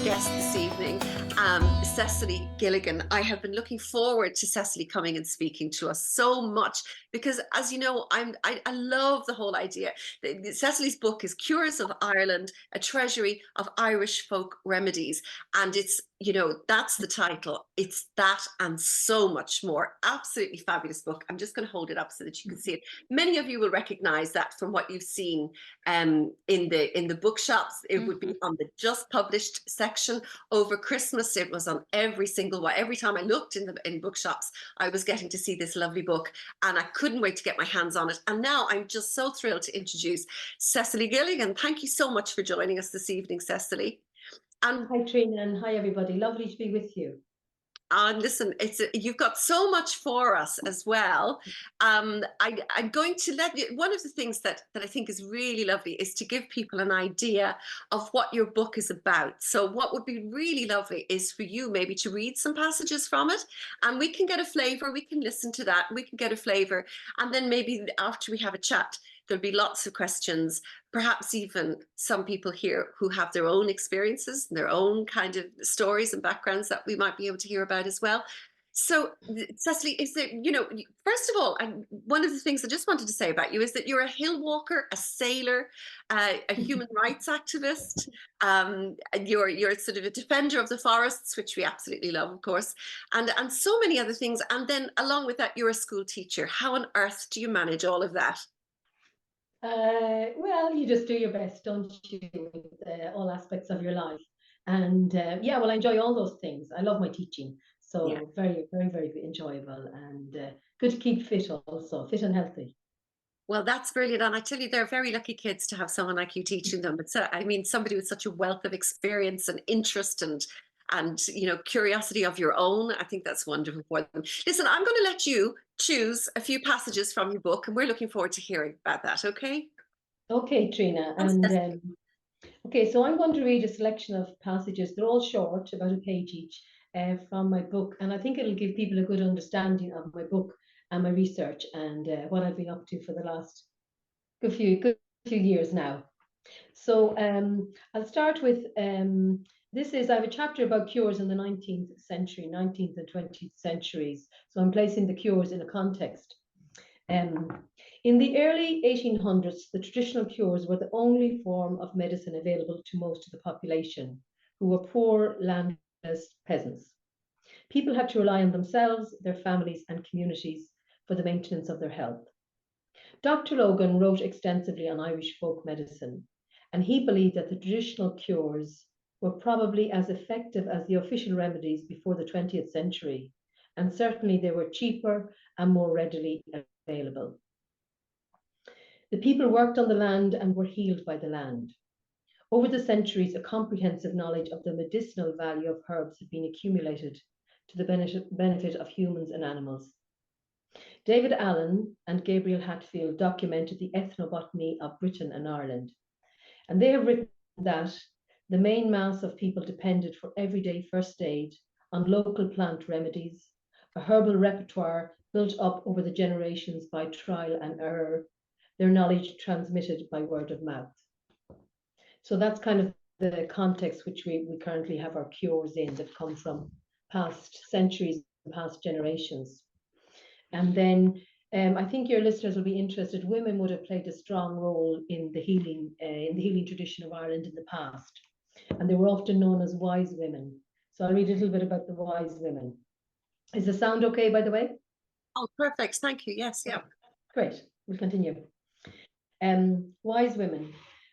guest this evening, Cecily Gilligan. I have been looking forward to Cecily coming and speaking to us so much because, as you know, I love the whole idea. Cecily's book is Cures of Ireland, a treasury of Irish folk remedies. And it's, you know, that's the title. It's that and so much more. Absolutely fabulous book. I'm just going to hold it up so that you can see it. Many of you will recognize that from what you've seen in the bookshops. It would be on the just published section. Over Christmas, it was on every single one. Every time I looked in bookshops, I was getting to see this lovely book, and I couldn't wait to get my hands on it. And now I'm just so thrilled to introduce Cecily Gilligan. Thank you so much for joining us this evening, Cecily. And hi Trina, and hi everybody. Lovely to be with you. And listen, you've got so much for us as well. I'm going to let you, one of the things that I think is really lovely is to give people an idea of what your book is about. So what would be really lovely is for you maybe to read some passages from it, and we can get a flavour, we can listen to that, we can get a flavour, and then maybe after we have a chat, there'll be lots of questions, perhaps even some people here who have their own experiences, their own kind of stories and backgrounds that we might be able to hear about as well. So, Cecily, is there, you know, first of all, one of the things I just wanted to say about you is that you're a hill walker, a sailor, a human rights activist. And you're sort of a defender of the forests, which we absolutely love, of course, and so many other things. And then along with that, you're a school teacher. How on earth do you manage all of that? Well, you just do your best, don't you, with all aspects of your life. And yeah, well, I enjoy all those things. I love my teaching. So Yeah. very, very, very enjoyable, and good to keep fit also, fit and healthy. Well, that's brilliant. And I tell you, they're very lucky kids to have someone like you teaching them. It's, I mean, somebody with such a wealth of experience and interest and you know, curiosity of your own. I think that's wonderful for them. Listen, I'm going to let you choose a few passages from your book, and we're looking forward to hearing about that. Okay. Okay, Trina. And okay, so I'm going to read a selection of passages. They're all short, about a page each, from my book. And I think it'll give people a good understanding of my book and my research and what I've been up to for the last good few years now. So I'll start with I have a chapter about cures in the 19th century, 19th and 20th centuries. So I'm placing the cures in a context. In the early 1800s, the traditional cures were the only form of medicine available to most of the population, who were poor, landless peasants. People had to rely on themselves, their families, and communities for the maintenance of their health. Dr. Logan wrote extensively on Irish folk medicine, and he believed that the traditional cures were probably as effective as the official remedies before the 20th century, and certainly they were cheaper and more readily available. The people worked on the land and were healed by the land. Over the centuries, a comprehensive knowledge of the medicinal value of herbs had been accumulated to the benefit of humans and animals. David Allen and Gabriel Hatfield documented the ethnobotany of Britain and Ireland, and they have written that the main mass of people depended for everyday first aid on local plant remedies, a herbal repertoire built up over the generations by trial and error, their knowledge transmitted by word of mouth. So that's kind of the context which we currently have our cures in, that come from past centuries and past generations. And then I think your listeners will be interested. Women would have played a strong role in the healing tradition of Ireland in the past, and they were often known as wise women. So I'll read a little bit about the wise women. Is the sound okay, by the way? Oh, perfect. Thank you. Yes. Yeah. Great. We'll continue. Wise women.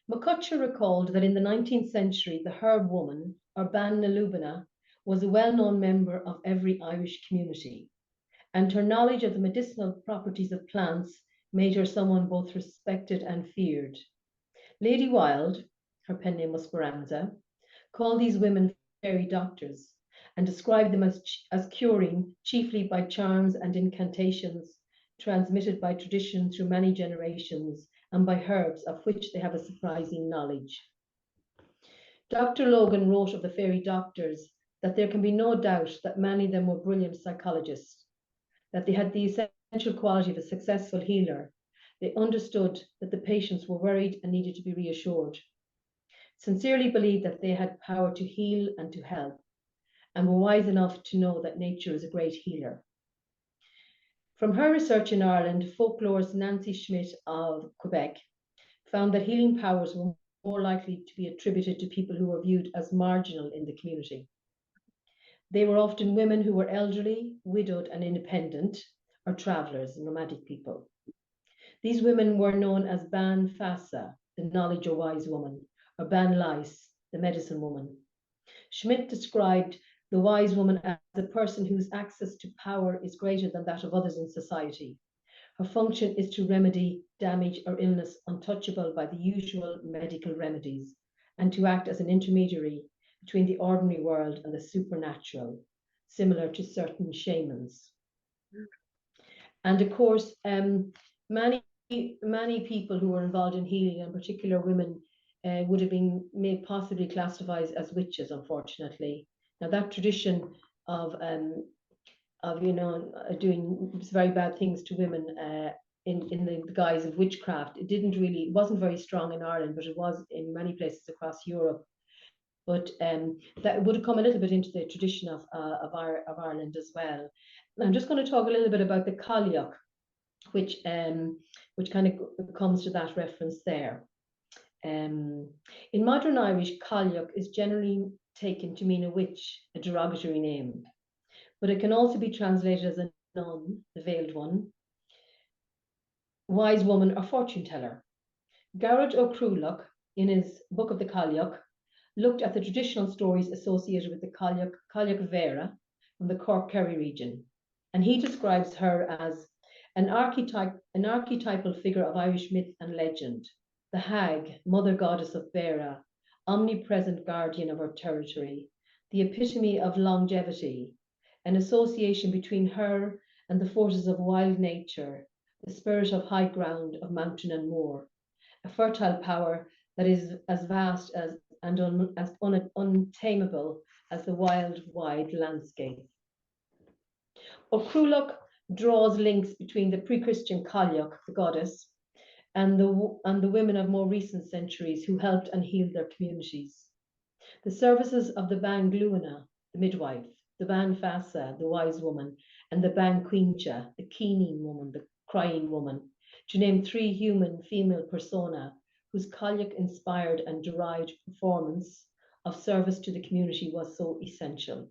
McCutcheon recalled that in the 19th century, the herb woman, or Ban na Lubna, was a well-known member of every Irish community, and her knowledge of the medicinal properties of plants made her someone both respected and feared. Lady Wilde, her pen name was Speranza, called these women fairy doctors and described them as curing chiefly by charms and incantations transmitted by tradition through many generations and by herbs of which they have a surprising knowledge. Dr. Logan wrote of the fairy doctors that there can be no doubt that many of them were brilliant psychologists, that they had the essential quality of a successful healer. They understood that the patients were worried and needed to be reassured. sincerely believed that they had power to heal and to help, and were wise enough to know that nature is a great healer. From her research in Ireland, folklorist Nancy Schmidt of Quebec found that healing powers were more likely to be attributed to people who were viewed as marginal in the community. They were often women who were elderly, widowed, and independent, or travellers, nomadic people. These women were known as Ban Fasa, the knowledge or wise woman, or Ban Lais, the medicine woman. Schmidt described the wise woman as a person whose access to power is greater than that of others in society. Her function is to remedy damage or illness untouchable by the usual medical remedies, and to act as an intermediary between the ordinary world and the supernatural, similar to certain shamans. And of course, many people who were involved in healing, in particular women, would have been possibly classified as witches, unfortunately. Now that tradition of doing very bad things to women in the guise of witchcraft, it wasn't very strong in Ireland, but it was in many places across Europe. But that would have come a little bit into the tradition of Ireland as well. And I'm just going to talk a little bit about the Cailleach, which kind of comes to that reference there. In modern Irish, Cailleach is generally taken to mean a witch, a derogatory name, but it can also be translated as a nun, the veiled one, wise woman, or fortune teller. Garrett O'Cruloch, in his book of the Cailleach, looked at the traditional stories associated with the Cailleach Vera from the Cork Kerry region, and he describes her as an archetypal figure of Irish myth and legend, the hag, mother goddess of Bera, omnipresent guardian of her territory, the epitome of longevity, an association between her and the forces of wild nature, the spirit of high ground, of mountain and moor, a fertile power that is as vast as untamable as the wild, wide landscape. O'Cruloch draws links between the pre-Christian Cailleach, the goddess, and the women of more recent centuries who helped and healed their communities. The services of the Ban Gluana, the midwife, the Ban Fasa, the wise woman, and the Ban Quincha, the keening woman, the crying woman, to name 3 human female persona whose Cailleach inspired and derived performance of service to the community was so essential.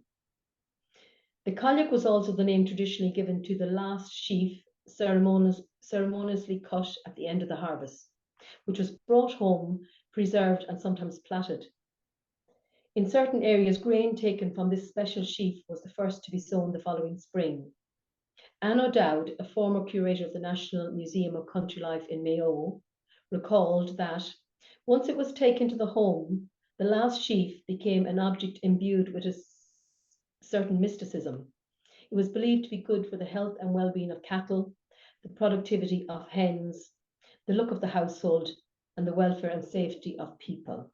The Cailleach was also the name traditionally given to the last sheaf ceremoniously cut at the end of the harvest, which was brought home, preserved, and sometimes platted. In certain areas, grain taken from this special sheaf was the first to be sown the following spring. Anne O'Dowd, a former curator of the National Museum of Country Life in Mayo, recalled that once it was taken to the home, the last sheaf became an object imbued with a certain mysticism. It was believed to be good for the health and well-being of cattle, the productivity of hens, the look of the household, and the welfare and safety of people.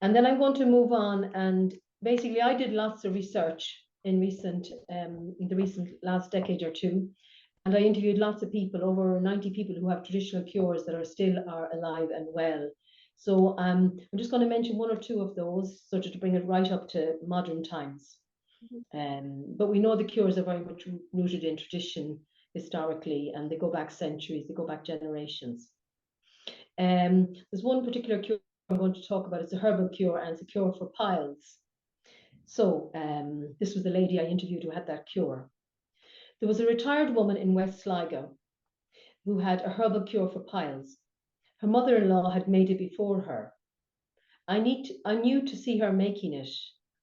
And then I'm going to move on, and basically I did lots of research in the recent last decade or two, and I interviewed lots of people, over 90 people who have traditional cures that are alive and well. So I'm just going to mention 1 or 2 of those, sort of to bring it right up to modern times. But we know the cures are very much rooted in tradition historically, and they go back centuries, they go back generations. There's one particular cure I'm going to talk about. It's a herbal cure, and it's a cure for piles. So this was the lady I interviewed who had that cure. There was a retired woman in West Sligo who had a herbal cure for piles. Her mother-in-law had made it before her. I knew to see her making it,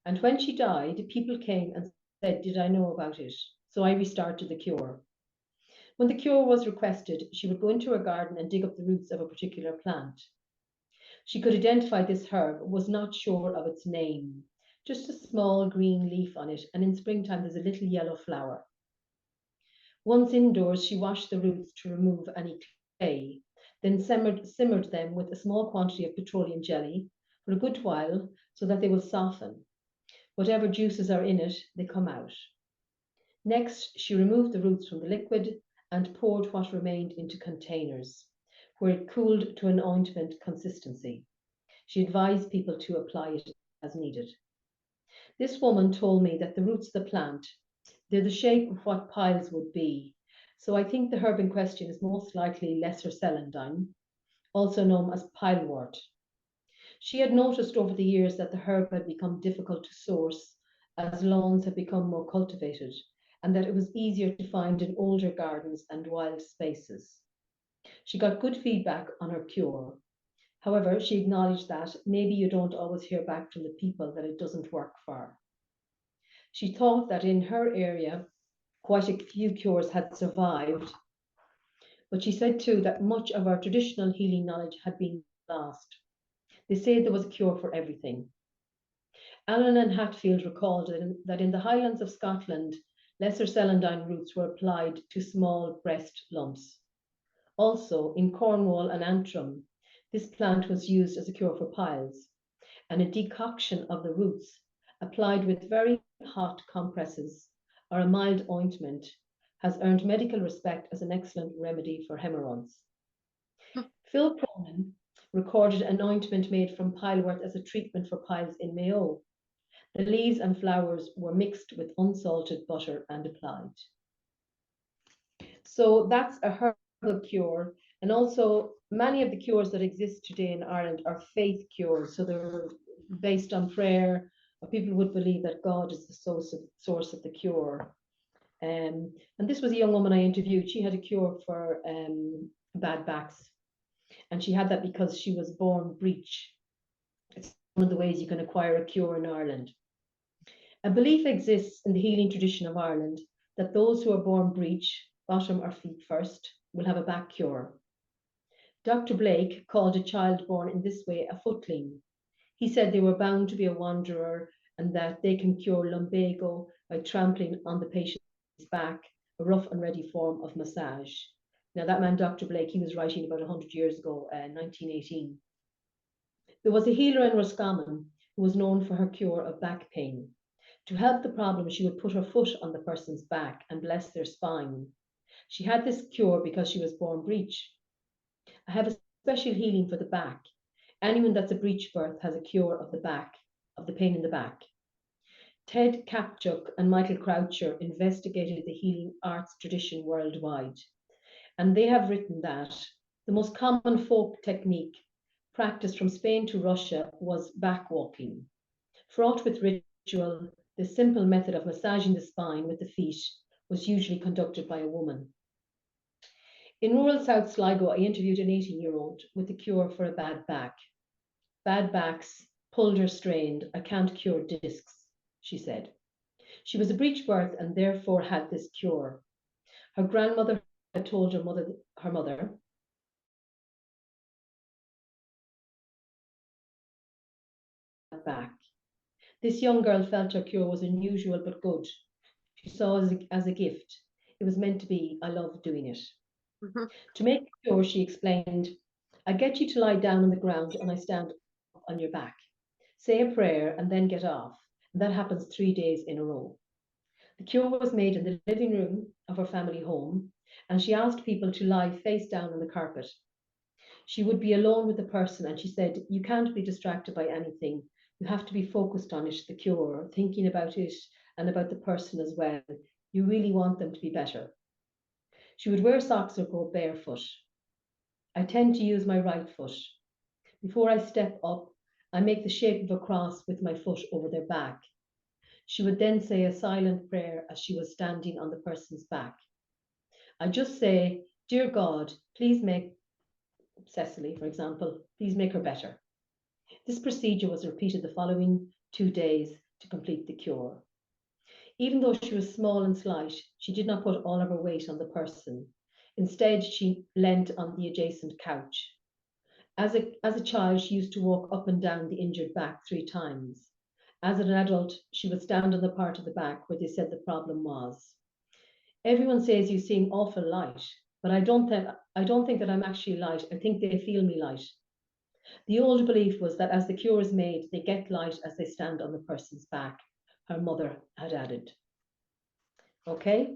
and when she died, people came and said, did I know about it? So I restarted the cure. When the cure was requested, she would go into her garden and dig up the roots of a particular plant. She could identify this herb, but was not sure of its name. Just a small green leaf on it, and in springtime there's a little yellow flower. Once indoors, she washed the roots to remove any clay, then simmered them with a small quantity of petroleum jelly for a good while so that they will soften. Whatever juices are in it, they come out. Next, she removed the roots from the liquid and poured what remained into containers, where it cooled to an ointment consistency. She advised people to apply it as needed. This woman told me that the roots of the plant, they're the shape of what piles would be. So I think the herb in question is most likely lesser celandine, also known as pilewort. She had noticed over the years that the herb had become difficult to source as lawns had become more cultivated, and that it was easier to find in older gardens and wild spaces. She got good feedback on her cure. However, she acknowledged that maybe you don't always hear back from the people that it doesn't work for. She thought that in her area, quite a few cures had survived, but she said too that much of our traditional healing knowledge had been lost. They say there was a cure for everything. Allen and Hatfield recalled that in the Highlands of Scotland, lesser celandine roots were applied to small breast lumps. Also, in Cornwall and Antrim, this plant was used as a cure for piles, and a decoction of the roots applied with very hot compresses or a mild ointment has earned medical respect as an excellent remedy for hemorrhoids. Phil Cronin recorded an ointment made from pilewort as a treatment for piles in Mayo. The leaves and flowers were mixed with unsalted butter and applied. So that's a herbal cure. And also, many of the cures that exist today in Ireland are faith cures. So they're based on prayer, or people would believe that God is the source of the cure. And this was a young woman I interviewed. She had a cure for bad backs. And she had that because she was born breech. It's one of the ways you can acquire a cure in Ireland. A belief exists in the healing tradition of Ireland that those who are born breech, bottom or feet first, will have a back cure. Dr. Blake called a child born in this way a footling. He said they were bound to be a wanderer and that they can cure lumbago by trampling on the patient's back, a rough and ready form of massage. Now that man, Dr. Blake, he was writing about 100 years ago, 1918. There was a healer in Roscommon who was known for her cure of back pain. To help the problem, she would put her foot on the person's back and bless their spine. She had this cure because she was born breech. I have a special healing for the back. Anyone that's a breech birth has a cure of the back, of the pain in the back. Ted Kapchuk and Michael Croucher investigated the healing arts tradition worldwide, and they have written that the most common folk technique practiced from Spain to Russia was back walking. Fraught with ritual, the simple method of massaging the spine with the feet was usually conducted by a woman. In rural South Sligo, I interviewed an 18-year-old with a cure for a bad back. Bad backs, pulled or strained, I can't cure discs, she said. She was a breech birth and therefore had this cure. Her grandmother had told her mother, back. This young girl felt her cure was unusual but good. She saw it as a gift. It was meant to be. I love doing it. Mm-hmm. To make the cure, she explained, I get you to lie down on the ground and I stand up on your back. Say a prayer and then get off. And that happens 3 days in a row. The cure was made in the living room of her family home, and she asked people to lie face down on the carpet. She would be alone with the person, and she said, you can't be distracted by anything. You have to be focused on it, the cure, thinking about it and about the person as well. You really want them to be better. She would wear socks or go barefoot. I tend to use my right foot. Before I step up, I make the shape of a cross with my foot over their back. She would then say a silent prayer as she was standing on the person's back. I just say, Dear God, please make Cecily, for example, please make her better. This procedure was repeated the following 2 days to complete the cure. Even though she was small and slight, she did not put all of her weight on the person. Instead, she leant on the adjacent couch. As a child, she used to walk up and down the injured back 3 times. As an adult, she would stand on the part of the back where they said the problem was. Everyone says you seem awful light, but I don't think that I'm actually light. I think they feel me light. The old belief was that as the cure is made, they get light as they stand on the person's back, her mother had added. Okay,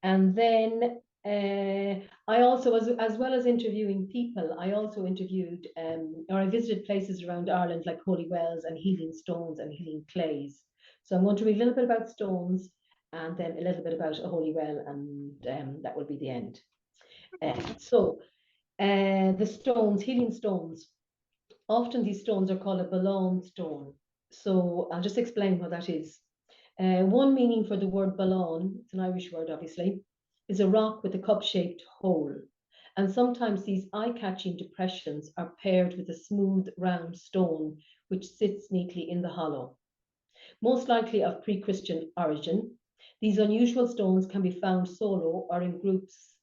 and then I also, as well as interviewing people, I also interviewed, or I visited places around Ireland like holy wells and healing stones and healing clays. So I'm going to read a little bit about stones and then a little bit about a holy well, and that will be the end. The stones, healing stones. Often these stones are called a Balon stone. So I'll just explain what that is. One meaning for the word Balon, it's an Irish word obviously, is a rock with a cup-shaped hole. And sometimes these eye-catching depressions are paired with a smooth, round stone which sits neatly in the hollow. Most likely of pre-Christian origin, these unusual stones can be found solo or in groups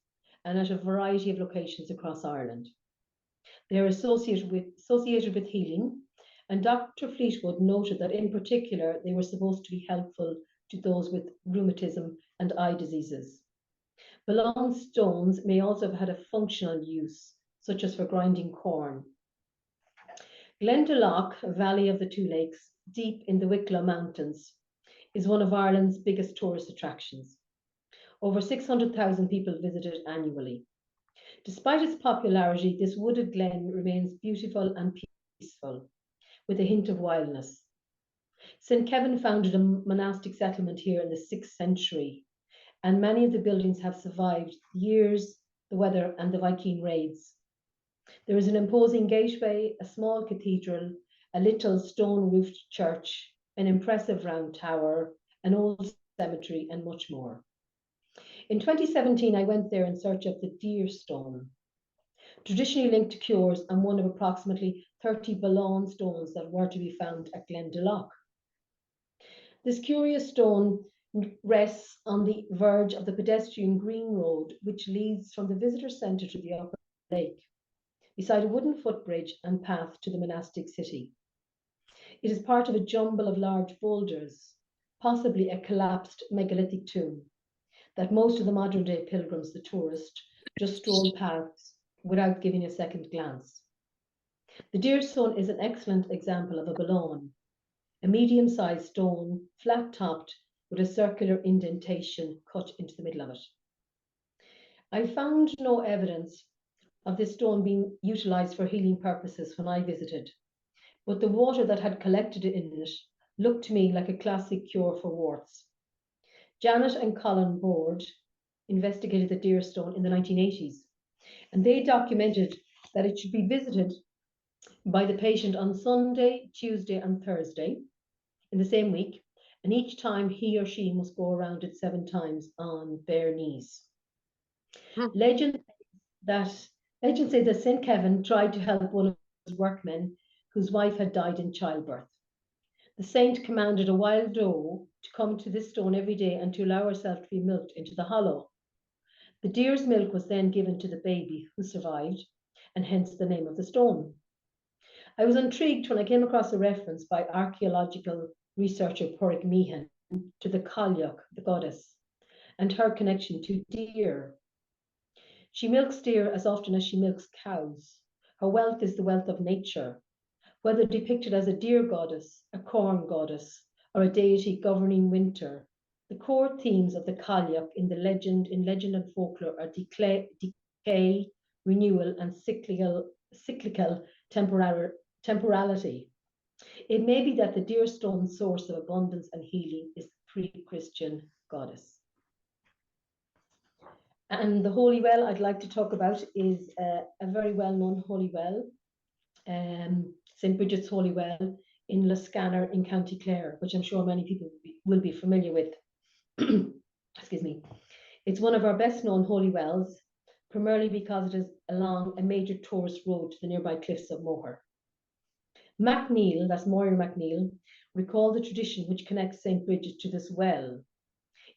and at a variety of locations across Ireland. They are associated with healing, and Dr. Fleetwood noted that in particular they were supposed to be helpful to those with rheumatism and eye diseases. Balon stones may also have had a functional use, such as for grinding corn. Glendalough, a valley of the Two Lakes, deep in the Wicklow Mountains, is one of Ireland's biggest tourist attractions. Over 600,000 people visit it annually. Despite its popularity, this wooded glen remains beautiful and peaceful, with a hint of wildness. St. Kevin founded a monastic settlement here in the 6th century, and many of the buildings have survived years, the weather, and the Viking raids. There is an imposing gateway, a small cathedral, a little stone-roofed church, an impressive round tower, an old cemetery, and much more. In 2017, I went there in search of the Deer Stone, traditionally linked to CURES and one of approximately 30 Balon stones that were to be found at Glendalough. This curious stone rests on the verge of the pedestrian green road, which leads from the visitor centre to the upper lake, beside a wooden footbridge and path to the monastic city. It is part of a jumble of large boulders, possibly a collapsed megalithic tomb, that most of the modern day pilgrims, the tourists, just stroll past without giving a second glance. The Deer Stone is an excellent example of a Balon, a medium-sized stone, flat-topped, with a circular indentation cut into the middle of it. I found no evidence of this stone being utilised for healing purposes when I visited, but the water that had collected in it looked to me like a classic cure for warts. Janet and Colin Board investigated the Deer Stone in the 1980s, and they documented that it should be visited by the patient on Sunday, Tuesday, and Thursday in the same week, and each time he or she must go around it 7 times on bare knees. Legend say that St. Kevin tried to help one of his workmen whose wife had died in childbirth. The saint commanded a wild doe to come to this stone every day and to allow herself to be milked into the hollow. The deer's milk was then given to the baby, who survived, and hence the name of the stone. I was intrigued when I came across a reference by archaeological researcher Porrick Meehan to the Cailleach, the goddess, and her connection to deer. She milks deer as often as she milks cows. Her wealth is the wealth of nature, whether depicted as a deer goddess, a corn goddess, or a deity governing winter. The core themes of the Cailleach in legend and folklore are decay, renewal, and cyclical temporality. It may be that the deer stone source of abundance and healing is the pre-Christian goddess. And the holy well I'd like to talk about is a very well-known holy well, St. Bridget's Holy Well in Liscannor in County Clare, which I'm sure many people will be familiar with. Excuse me. It's one of our best known holy wells, primarily because it is along a major tourist road to the nearby cliffs of Moher. MacNeil, that's Moira MacNeil, recalled the tradition which connects St. Bridget to this well.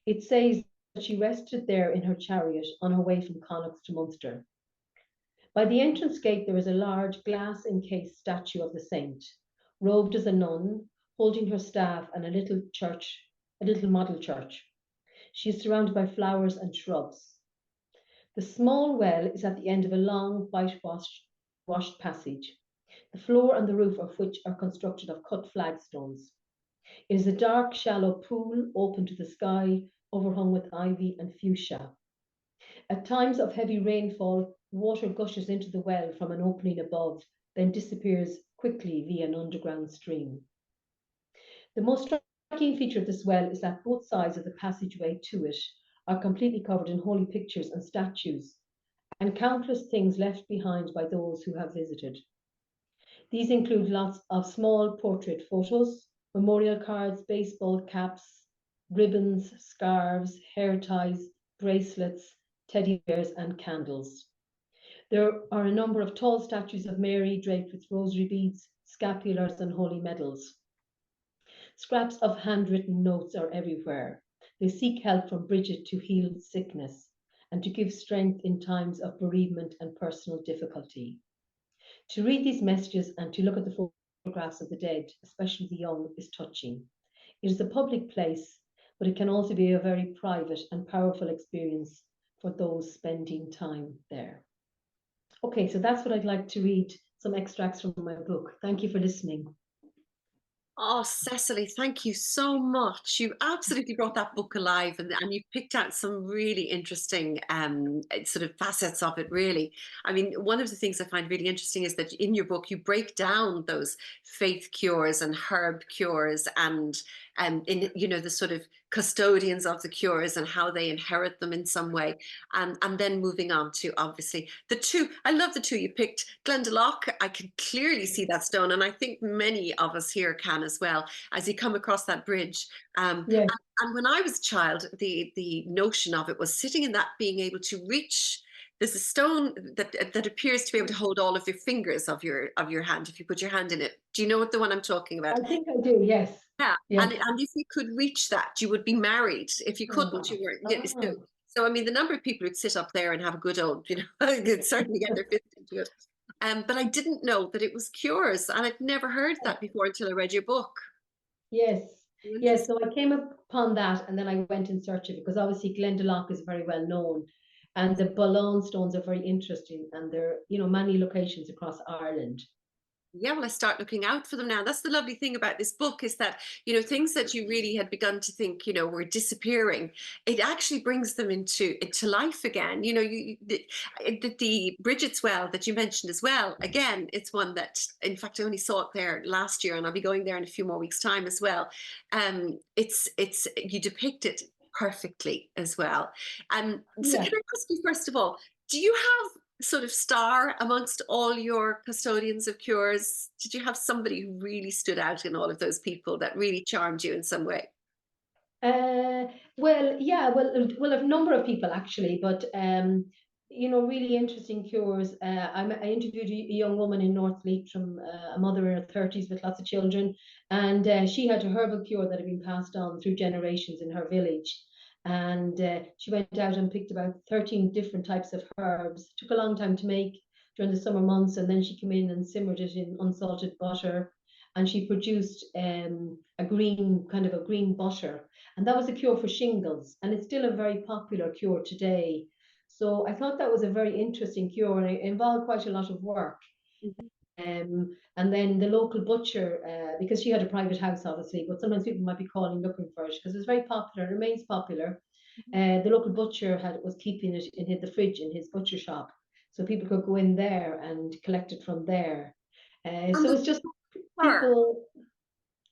It says that she rested there in her chariot on her way from Connacht to Munster. By the entrance gate, there is a large glass-encased statue of the saint, robed as a nun, holding her staff and a little model church. She is surrounded by flowers and shrubs. The small well is at the end of a long whitewashed passage, the floor and the roof of which are constructed of cut flagstones. It is a dark, shallow pool open to the sky, overhung with ivy and fuchsia. At times of heavy rainfall, water gushes into the well from an opening above, then disappears quickly via an underground stream. The most striking feature of this well is that both sides of the passageway to it are completely covered in holy pictures and statues, and countless things left behind by those who have visited. These include lots of small portrait photos, memorial cards, baseball caps, ribbons, scarves, hair ties, bracelets, teddy bears, and candles. There are a number of tall statues of Mary draped with rosary beads, scapulars, and holy medals. Scraps of handwritten notes are everywhere. They seek help from Bridget to heal sickness and to give strength in times of bereavement and personal difficulty. To read these messages and to look at the photographs of the dead, especially the young, is touching. It is a public place, but it can also be a very private and powerful experience for those spending time there. Okay, so that's what I'd like to read, some extracts from my book. Thank you for listening. Oh, Cecily, thank you so much. You absolutely brought that book alive, and you picked out some really interesting sort of facets of it, really. I mean, one of the things I find really interesting is that in your book, you break down those faith cures and herb cures and in, you know, the sort of custodians of the cures and how they inherit them in some way. And then moving on to obviously the two, I love the two you picked. Glendalough, I can clearly see that stone, and I think many of us here can as well, as you come across that bridge. Yeah. And when I was a child, the notion of it was sitting in that, being able to reach. There's a stone that appears to be able to hold all of your fingers of your hand if you put your hand in it. Do you know what the one I'm talking about? I think I do, yes. Yeah, Yes. and if you could reach that, you would be married. If you couldn't, you weren't. Yeah, so I mean, the number of people who'd sit up there and have a good old, you know, could certainly get their fist into it. But I didn't know that it was cures, and I'd never heard that before until I read your book. Yes. Yes, Interesting. so I came upon that and then I went in search of it because obviously Glendalough is very well known and the Balon stones are very interesting and they're, you know, many locations across Ireland. Yeah, well, I start looking out for them now. That's the lovely thing about this book, is that, you know, things that you really had begun to think, you know, were disappearing, it actually brings them into life again. You know, the Bridgets Well that you mentioned as well. Again, it's one that, in fact, I only saw it there last year, and I'll be going there in a few more weeks' time as well. It's you depict it perfectly as well. So Yeah. can I ask you first of all, do you have sort of star amongst all your custodians of cures? Did you have somebody who really stood out in all of those people that really charmed you in some way? Uh, well, yeah, well, a number of people actually, but you know, really interesting cures. I interviewed a young woman in North Leitrim, a mother in her 30s with lots of children, and she had a herbal cure that had been passed on through generations in her village. And she went out and picked about 13 different types of herbs. Took a long time to make during the summer months, and then she came in and simmered it in unsalted butter, and she produced a green kind of a green butter, and that was a cure for shingles, and it's still a very popular cure today. So I thought that was a very interesting cure, and it involved quite a lot of work. Mhm. And then the local butcher, because she had a private house, obviously, but sometimes people might be calling looking for it because it's very popular, it remains popular. The local butcher was keeping it in the fridge in his butcher shop, so people could go in there and collect it from there. And So they it's just her. people.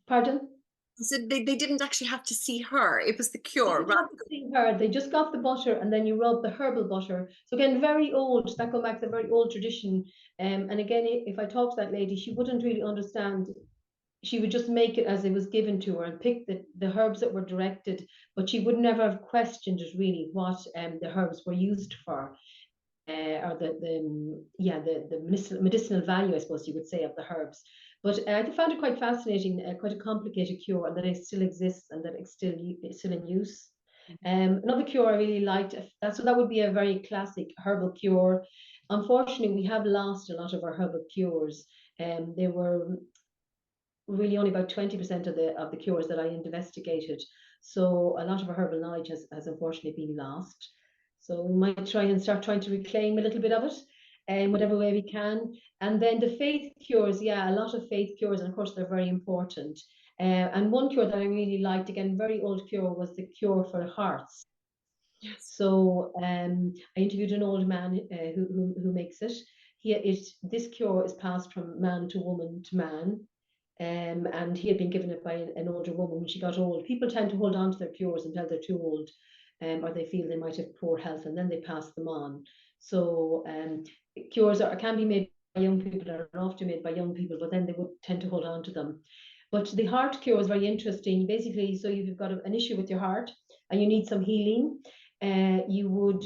Pardon? So they didn't actually have to see her. It was the cure, Didn't right? have to see her. They just got the butter and then you rub the herbal butter. So again, very old. That goes back to a very old tradition. And again, if I talk to that lady, she wouldn't really understand. She would just make it as it was given to her and pick the herbs that were directed, but she would never have questioned it really what the herbs were used for. Or the medicinal value, I suppose you would say, of the herbs. But I found it quite fascinating, quite a complicated cure, and that it still exists and that it's still in use. Another cure I really liked, that would be a very classic herbal cure. Unfortunately, we have lost a lot of our herbal cures. They were really only about 20% of the cures that I investigated. So a lot of our herbal knowledge has unfortunately been lost. So we might try and start trying to reclaim a little bit of it in whatever way we can. And then the faith cures, yeah, a lot of faith cures, and of course they're very important. And one cure that I really liked, again, very old cure, was the cure for hearts. Yes. So I interviewed an old man who makes it. This cure is passed from man to woman to man. And he had been given it by an older woman when she got old. People tend to hold on to their cures until they're too old, or they feel they might have poor health, and then they pass them on. So can be made by young people, are often made by young people, but then they would tend to hold on to them. But the heart cure is very interesting. Basically, so you've got an issue with your heart and you need some healing. You would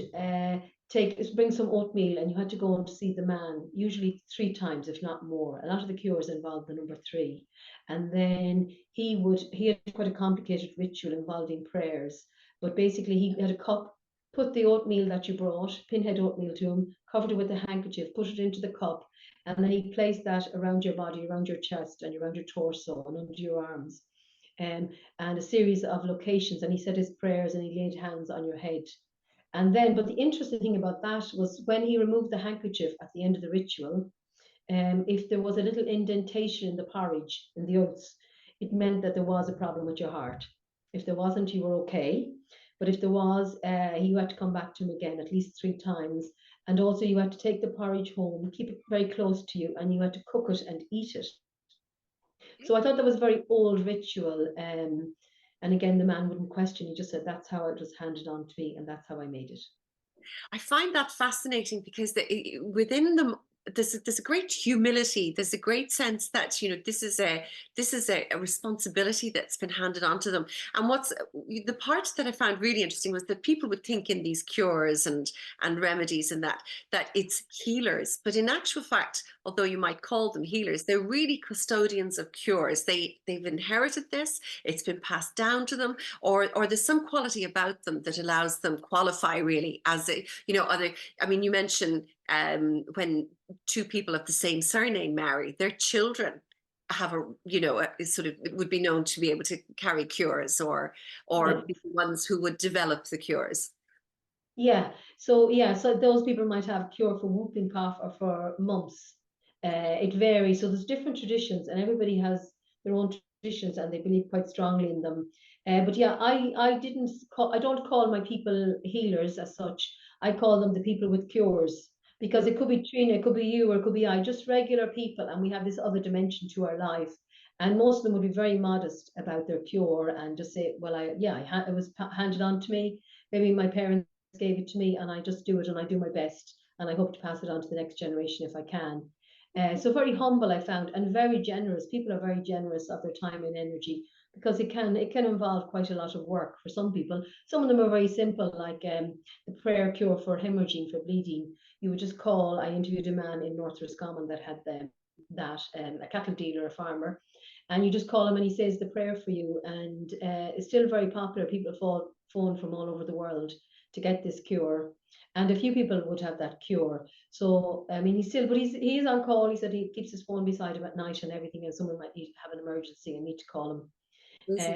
bring some oatmeal, and you had to go and see the man, usually 3 times, if not more. A lot of the cures involved the number 3. And then he had quite a complicated ritual involving prayers. But basically, he had a cup, put the oatmeal that you brought, pinhead oatmeal to him, covered it with a handkerchief, put it into the cup, and then he placed that around your body, around your chest, and around your torso, and under your arms. And a series of locations. And he said his prayers, and he laid hands on your head. And then, but the interesting thing about that was when he removed the handkerchief at the end of the ritual, if there was a little indentation in the porridge, in the oats, it meant that there was a problem with your heart. If there wasn't, you were okay. But if there was, you had to come back to him again at least 3 times. And also, you had to take the porridge home, keep it very close to you, and you had to cook it and eat it. So I thought that was a very old ritual. And again, the man wouldn't question. He just said, that's how it was handed on to me, and that's how I made it. I find that fascinating because within them there's a great humility. There's a great sense that this is a responsibility that's been handed on to them. And what's the part that I found really interesting was that people would think in these cures and remedies and that it's healers, but in actual fact, although you might call them healers, they're really custodians of cures. They've inherited this. It's been passed down to them, or there's some quality about them that allows them qualify really as a other. I mean, you mentioned when 2 people of the same surname marry, their children have a sort of would be known to be able to carry cures, or Yeah. be the ones who would develop the cures. So those people might have cure for whooping cough or for mumps. It varies. So there's different traditions, and everybody has their own traditions, and they believe quite strongly in them. But yeah, I don't call my people healers as such. I call them the people with cures, because it could be Trina, it could be you, or it could be I, just regular people, and we have this other dimension to our life. And most of them would be very modest about their cure and just say, well, it was handed on to me. Maybe my parents gave it to me, and I just do it, and I do my best, and I hope to pass it on to the next generation if I can. So very humble, I found, and very generous. People are very generous of their time and energy, because it can involve quite a lot of work for some people. Some of them are very simple, like the prayer cure for hemorrhaging, for bleeding. You would just call. I interviewed a man in North Roscommon that had a cattle dealer, a farmer, and you just call him and he says the prayer for you, and it's still very popular. People phone from all over the world to get this cure, and a few people would have that cure. So I mean, he is on call. He said he keeps his phone beside him at night and everything, and someone might have an emergency and need to call him.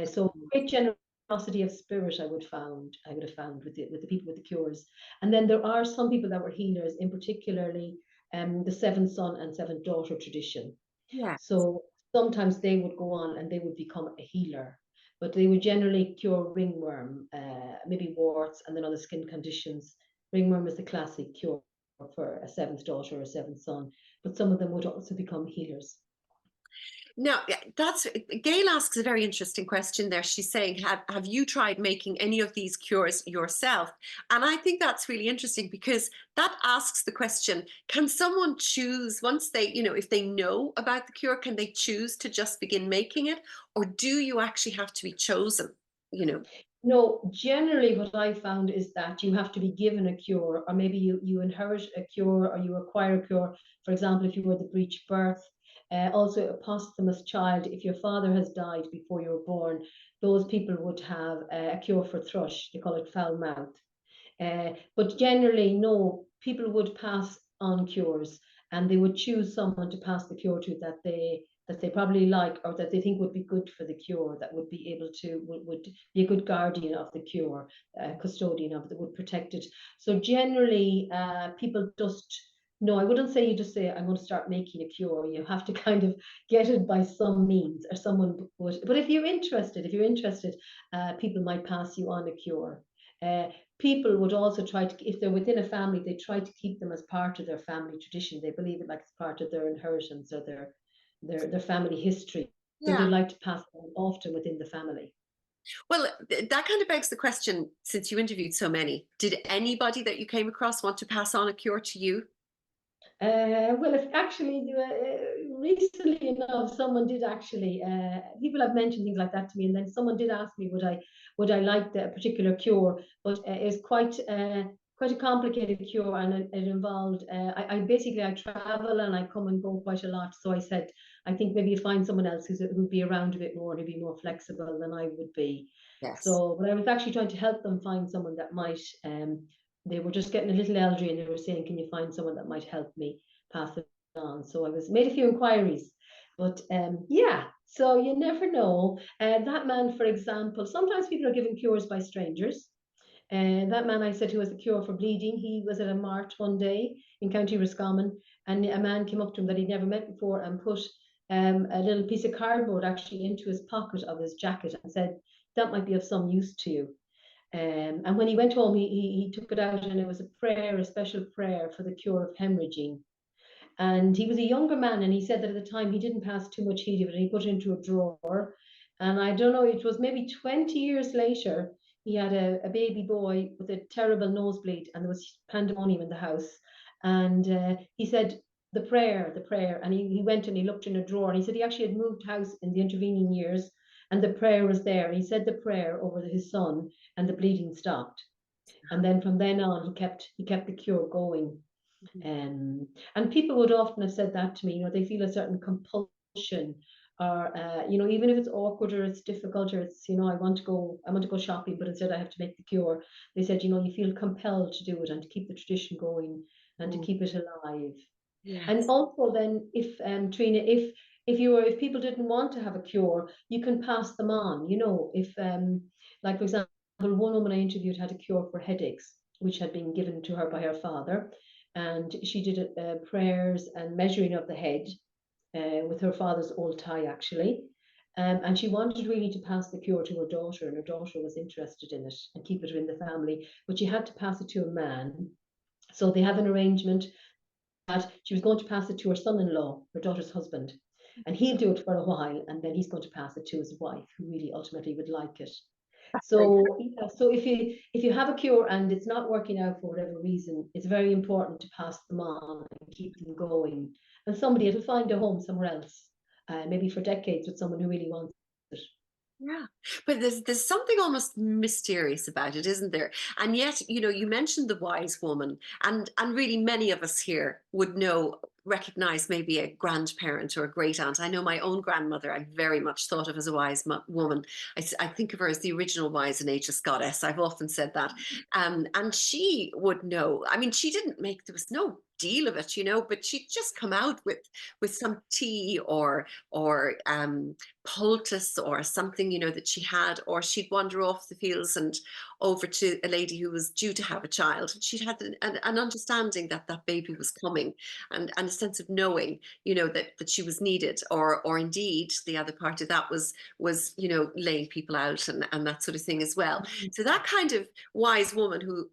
So great generosity of spirit, I would have found with the people with the cures. And then there are some people that were healers, in particularly the seventh son and seventh daughter tradition. Yeah. So sometimes they would go on and they would become a healer, but they would generally cure ringworm, maybe warts, and then other skin conditions. Ringworm is the classic cure for a seventh daughter or a seventh son, but some of them would also become healers. Now, yeah, that's Gail asks a very interesting question there. She's saying, have you tried making any of these cures yourself? And I think that's really interesting, because that asks the question, can someone choose once if they know about the cure, can they choose to just begin making it? Or do you actually have to be chosen? No, generally what I found is that you have to be given a cure, or maybe you inherit a cure, or you acquire a cure. For example, if you were the breech birth, also a posthumous child, if your father has died before you were born, those people would have a cure for thrush. They call it foul mouth. But generally, no, people would pass on cures, and they would choose someone to pass the cure to that they probably like, or that they think would be good for the cure, that would be able to would be a good guardian of the cure, custodian of it, that would protect it. So generally, people just no, I wouldn't say you just say I'm going to start making a cure. You have to kind of get it by some means, or someone would. But if you're interested, people might pass you on a cure. People would also try to, if they're within a family, they try to keep them as part of their family tradition. They believe it like it's part of their inheritance or their family history. So they Yeah. like to pass it on often within the family. Well, that kind of begs the question, since you interviewed so many, did anybody that you came across want to pass on a cure to you? Well, if actually, recently enough, someone did actually. People have mentioned things like that to me, and then someone did ask me, would I like the particular cure? But it's quite a complicated cure, and it involved. I basically I travel and I come and go quite a lot. So I said, I think maybe you find someone else who'd be around a bit more, who'd be more flexible than I would be. Yes. So, but I was actually trying to help them find someone that might. They were just getting a little elderly, and they were saying, "Can you find someone that might help me pass it on?" So I was made a few inquiries, but yeah. So you never know. That man, for example, sometimes people are given cures by strangers. That man I said who has a cure for bleeding, he was at a mart one day in County Roscommon, and a man came up to him that he'd never met before and put a little piece of cardboard actually into his pocket of his jacket and said, "That might be of some use to you." And when he went home, he took it out, and it was a prayer, a special prayer for the cure of hemorrhaging. And he was a younger man, and he said that at the time he didn't pass too much heed of it, and he put it into a drawer. And I don't know, it was maybe 20 years later, he had a baby boy with a terrible nosebleed, and there was pandemonium in the house. And he said, the prayer. And he went and he looked in a drawer, and he said he actually had moved house in the intervening years, and the prayer was there. And he said the prayer over his son, and the bleeding stopped. And then from then on, he kept the cure going. Mhm. And people would often have said that to me, they feel a certain compulsion, or even if it's awkward or it's difficult or it's, I want to go shopping, but instead I have to make the cure. They said, you feel compelled to do it and to keep the tradition going and to Mm. keep it alive. And Yes. also then, if Trina, if people didn't want to have a cure, you can pass them on. If like for example, one woman I interviewed had a cure for headaches, which had been given to her by her father, and she did prayers and measuring of the head with her father's old tie actually. And she wanted really to pass the cure to her daughter, and her daughter was interested in it and keep it in the family, but she had to pass it to a man. So they have an arrangement that she was going to pass it to her son-in-law, her daughter's husband, and he'll do it for a while, and then he's going to pass it to his wife, who really ultimately would like it. Very So yeah, so if you have a cure and it's not working out for whatever reason, it's very important to pass them on and keep them going. And somebody will find a home somewhere else, maybe for decades, with someone who really wants it. Yeah, but there's something almost mysterious about it, isn't there? And yet, you mentioned the wise woman, and really many of us here would recognize maybe a grandparent or a great aunt. I know my own grandmother, I very much thought of as a wise woman. I think of her as the original wise and ageless goddess. I've often said that. And she would know. I mean, she didn't make, there was no deal of it, but she'd just come out with some tea or poultice or something, that she had, or she'd wander off the fields and over to a lady who was due to have a child. And she'd had an understanding that that baby was coming, and a sense of knowing, that she was needed, or indeed the other part of that was laying people out and that sort of thing as well. So that kind of wise woman who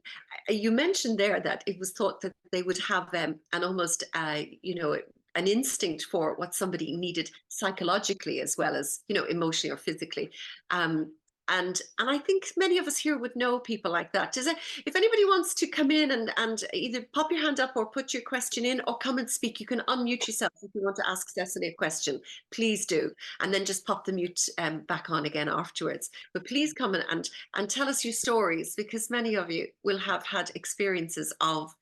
you mentioned there, that it was thought that they would have an almost an instinct for what somebody needed psychologically as well as emotionally or physically. And I think many of us here would know people like that. If anybody wants to come in and either pop your hand up or put your question in or come and speak, you can unmute yourself if you want to ask Cecily a question. Please do, and then just pop the mute back on again afterwards. But please come in and tell us your stories, because many of you will have had experiences of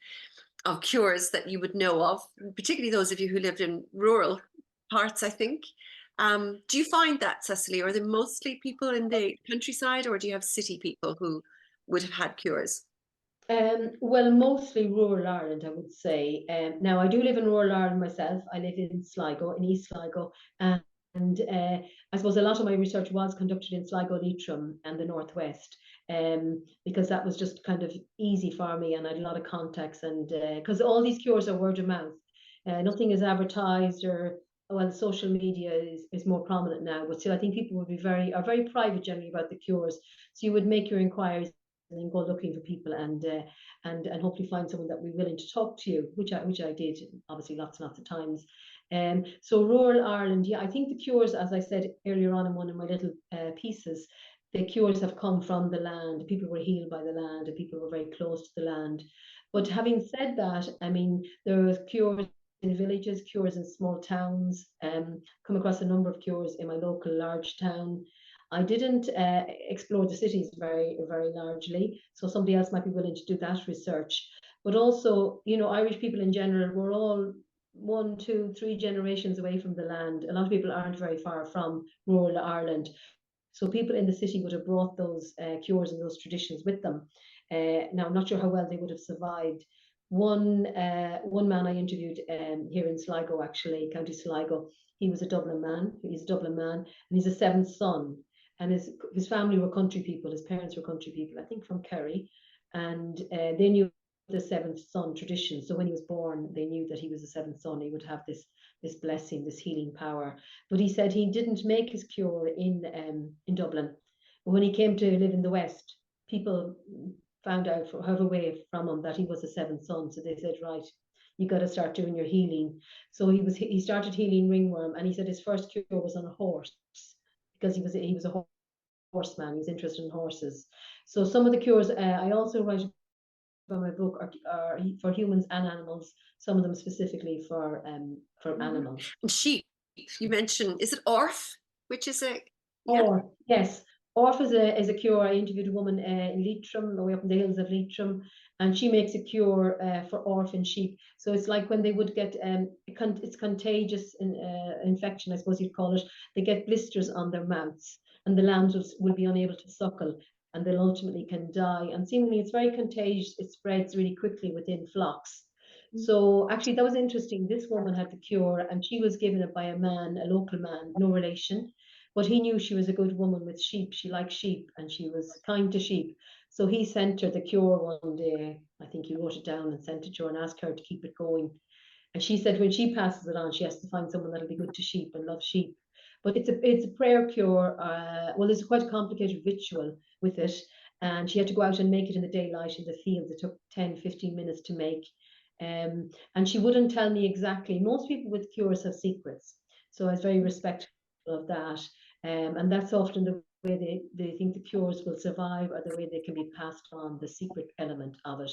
cures that you would know of, particularly those of you who lived in rural parts, I think. Do you find that, Cecily? Are there mostly people in the countryside, or do you have city people who would have had cures? Well, mostly rural Ireland, I would say. Now, I do live in rural Ireland myself. I live in Sligo, in East Sligo, and I suppose a lot of my research was conducted in Sligo, Leitrim, and the northwest, because that was just kind of easy for me, and I had a lot of contacts, and because all these cures are word of mouth, nothing is advertised or. Well, social media is more prominent now, but still, I think people would are very private generally about the cures. So you would make your inquiries and then go looking for people and hopefully find someone that will be willing to talk to you, which I did obviously lots and lots of times. So rural Ireland, yeah, I think the cures, as I said earlier on in one of my little pieces, the cures have come from the land. People were healed by the land, and people were very close to the land. But having said that, I mean, there was cures in villages, cures in small towns. Come across a number of cures in my local large town. I didn't explore the cities very largely, so somebody else might be willing to do that research. But also, you know, Irish people in general, we're all 1, 2, 3 generations away from the land. A lot of people aren't very far from rural Ireland. So people in the city would have brought those cures and those traditions with them. Now, I'm not sure how well they would have survived. One man I interviewed here in Sligo, actually, County Sligo, he was a Dublin man. He's a Dublin man, and he's a seventh son. And his family were country people. His parents were country people, I think from Kerry, and they knew the seventh son tradition. So when he was born, they knew that he was the seventh son. He would have this blessing, this healing power. But he said he didn't make his cure in Dublin. But when he came to live in the West, people found out however way from him that he was the seventh son. So they said, right, you got to start doing your healing. So he started healing ringworm, and he said his first cure was on a horse, because he was a horseman. He was interested in horses. So some of the cures I also write about my book are for humans and animals. Some of them specifically for animals. And sheep, you mentioned, is it Orph, which is a Or yes, Orph is a cure. I interviewed a woman in Leitrim, way up in the hills of Leitrim, and she makes a cure for Orph in sheep. So it's like when they would get it's contagious infection, I suppose you'd call it. They get blisters on their mouths, and the lambs will be unable to suckle, and they'll ultimately can die. And seemingly it's very contagious. It spreads really quickly within flocks. So actually that was interesting. This woman had the cure, and she was given it by a man, a local man, no relation, but he knew she was a good woman with sheep. She liked sheep, and she was kind to sheep. So he sent her the cure one day. I think he wrote it down and sent it to her and asked her to keep it going. And she said when she passes it on, she has to find someone that'll be good to sheep and love sheep. But it's a prayer cure. Well, there's quite a complicated ritual with it. And she had to go out and make it in the daylight in the fields. It took 10, 15 minutes to make. And she wouldn't tell me exactly. Most people with cures have secrets. So I was very respectful of that. And that's often the way they think the cures will survive, or the way they can be passed on, the secret element of it.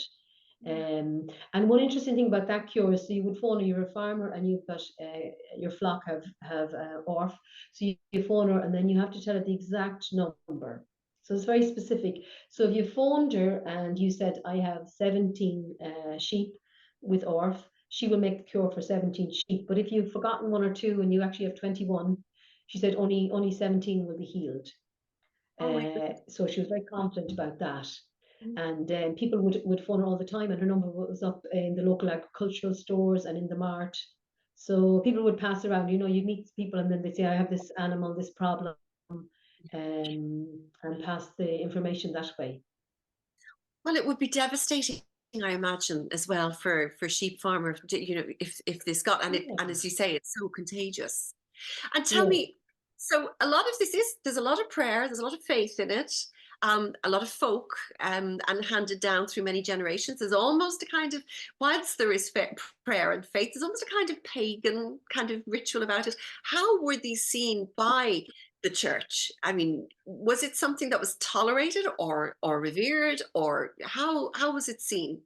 And one interesting thing about that cure is, so you would phone her, you're a farmer and you've got your flock have Orph, so you phone her and then you have to tell her the exact number. So it's very specific. So if you phoned her and you said, I have 17 sheep with Orph, she will make the cure for 17 sheep. But if you've forgotten 1 or 2 and you actually have 21, she said only 17 will be healed. So she was very confident about that. And people would phone her all the time, and her number was up in the local agricultural stores and in the mart. So people would pass around, you know, you meet people and then they say, I have this animal, this problem, and pass the information that way. Well, it would be devastating, I imagine, as well for sheep farmer, you know, if this got, and and as you say, it's so contagious. And tell me, so a lot of this is, there's a lot of prayer, there's a lot of faith in it, a lot of folk, and handed down through many generations. There's almost a kind of, whilst there is prayer and faith, there's almost a kind of pagan kind of ritual about it. How were these seen by the church? I mean, was it something that was tolerated or revered, or how was it seen?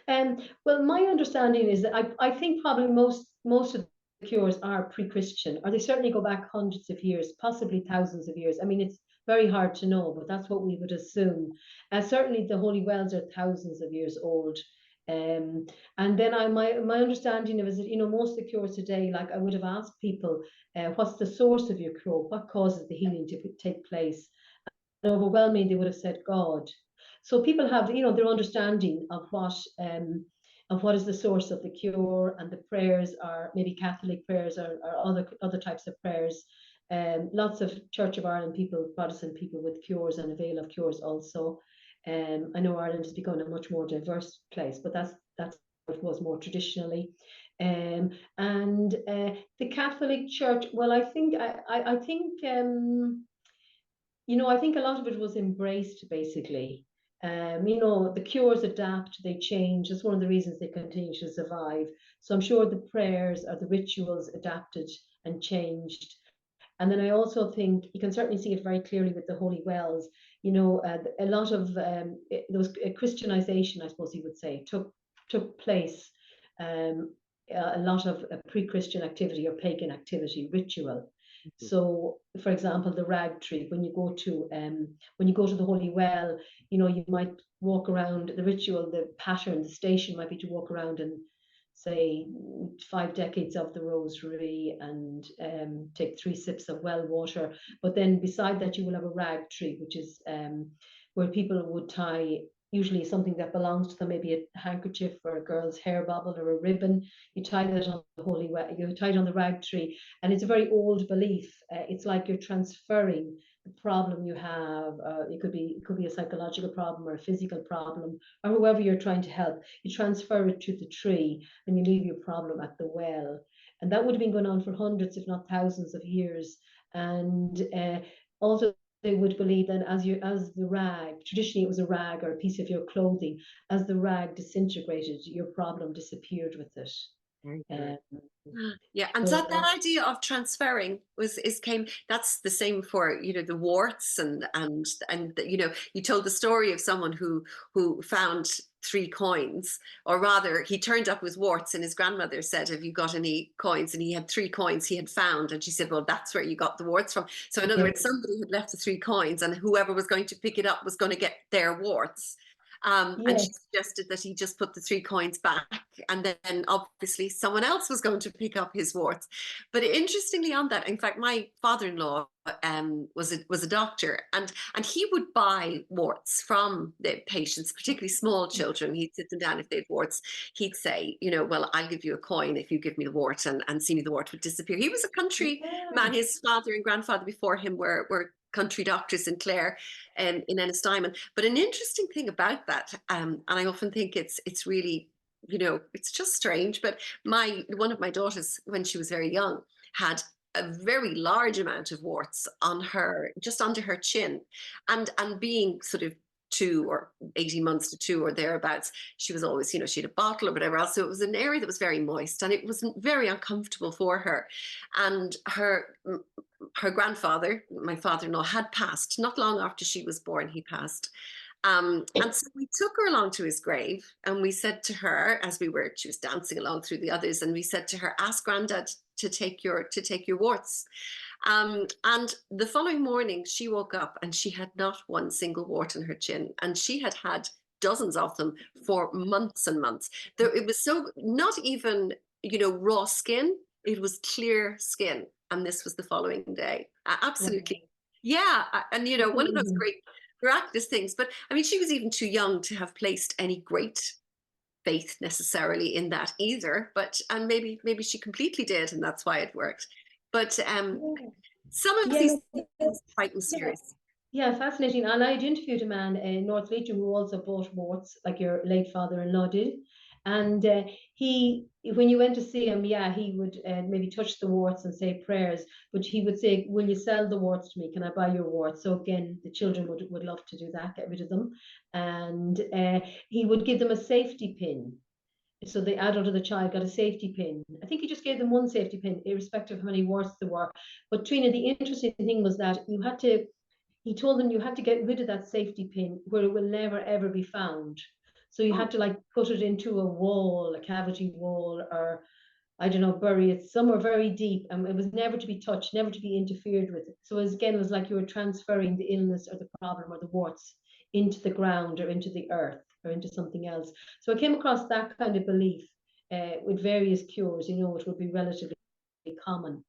Well, my understanding is that I think probably most of the cures are pre-Christian, or they certainly go back hundreds of years, possibly thousands of years. I mean, it's very hard to know, but that's what we would assume. Certainly, the holy wells are thousands of years old. And then my understanding of is that, you know, most of the cures today, like I would have asked people, what's the source of your cure? What causes the healing to take place? And overwhelmingly, they would have said God. So people have, you know, their understanding of what is the source of the cure, and the prayers are maybe Catholic prayers or other types of prayers. Lots of Church of Ireland people, Protestant people with cures and avail of cures also. I know Ireland has become a much more diverse place, but that's what it was more traditionally. And the Catholic Church, well, I think I think you know, I think a lot of it was embraced basically. You know, the cures adapt, they change. That's one of the reasons they continue to survive. So I'm sure the prayers or the rituals adapted and changed. And then I also think you can certainly see it very clearly with the holy wells. You know, a lot of there was a Christianization, I suppose you would say, took place. Um, a lot of pre-Christian activity or pagan activity, ritual. So, for example, the rag tree. When you go to the holy well, you know, you might walk around. The ritual, the pattern, the station might be to walk around and say 5 decades of the rosary and take 3 sips of well water. But then beside that, you will have a rag tree, which is where people would tie usually something that belongs to them, maybe a handkerchief or a girl's hair bobble or a ribbon. You tie that on the holy well, you tie it on the rag tree. And it's a very old belief. It's like you're transferring the problem you have. It could be a psychological problem or a physical problem, or whoever you're trying to help. You transfer it to the tree and you leave your problem at the well. And that would have been going on for hundreds, if not thousands of years. And also they would believe that as the rag, traditionally it was a rag or a piece of your clothing, as the rag disintegrated, your problem disappeared with it. Yeah, and So that idea of transferring came. That's the same for, you know, the warts and you know, you told the story of someone who found 3 coins, or rather he turned up with warts and his grandmother said, have you got any coins? And he had 3 coins he had found, and she said, well, that's where you got the warts from. So in other words, somebody had left the 3 coins and whoever was going to pick it up was going to get their warts. And she suggested that he just put the 3 coins back, and then obviously someone else was going to pick up his warts. But interestingly, on that, in fact, my father-in-law was a doctor, and he would buy warts from the patients, particularly small children. He'd sit them down if they had warts. He'd say, you know, well, I'll give you a coin if you give me the wart, and see me the wart would disappear. He was a country man. His father and grandfather before him were country doctors in Clare, in Ennistimon. But an interesting thing about that, and I often think it's really, you know, it's just strange, but one of my daughters, when she was very young, had a very large amount of warts on her, just under her chin, and being sort of 2 or 18 months to 2 or thereabouts, she was always, you know, she had a bottle or whatever else. So it was an area that was very moist and it was very uncomfortable for her. And her grandfather, my father-in-law, had passed not long after she was born. He passed. And so we took her along to his grave, and we said to her, she was dancing along through the others, and we said to her, ask Granddad to take your warts. And the following morning she woke up and she had not one single wart on her chin, and she had had dozens of them for months and months. It was so, not even, you know, raw skin, it was clear skin. And this was the following day. Absolutely. Yeah. And, you know, one of those great miraculous things. But I mean, she was even too young to have placed any great faith necessarily in that either. But, and maybe she completely did, and that's why it worked. But some of these things are quite mysterious. Yeah, fascinating. And I'd interviewed a man in North Leitrim who also bought warts, like your late father-in-law did. And when you went to see him, yeah, he would maybe touch the warts and say prayers, but he would say, will you sell the warts to me? Can I buy your warts? So again, the children would love to do that, get rid of them. And he would give them a safety pin. So the adult or the child got a safety pin. I think he just gave them one safety pin, irrespective of how many warts there were. But Trina, the interesting thing was that he told them you had to get rid of that safety pin where it will never ever be found. So you had to like put it into a wall, a cavity wall, or I don't know, bury it somewhere very deep, and it was never to be touched, never to be interfered with. So it was like you were transferring the illness or the problem or the warts into the ground or into the earth or into something else. So I came across that kind of belief with various cures. You know, it would be relatively common.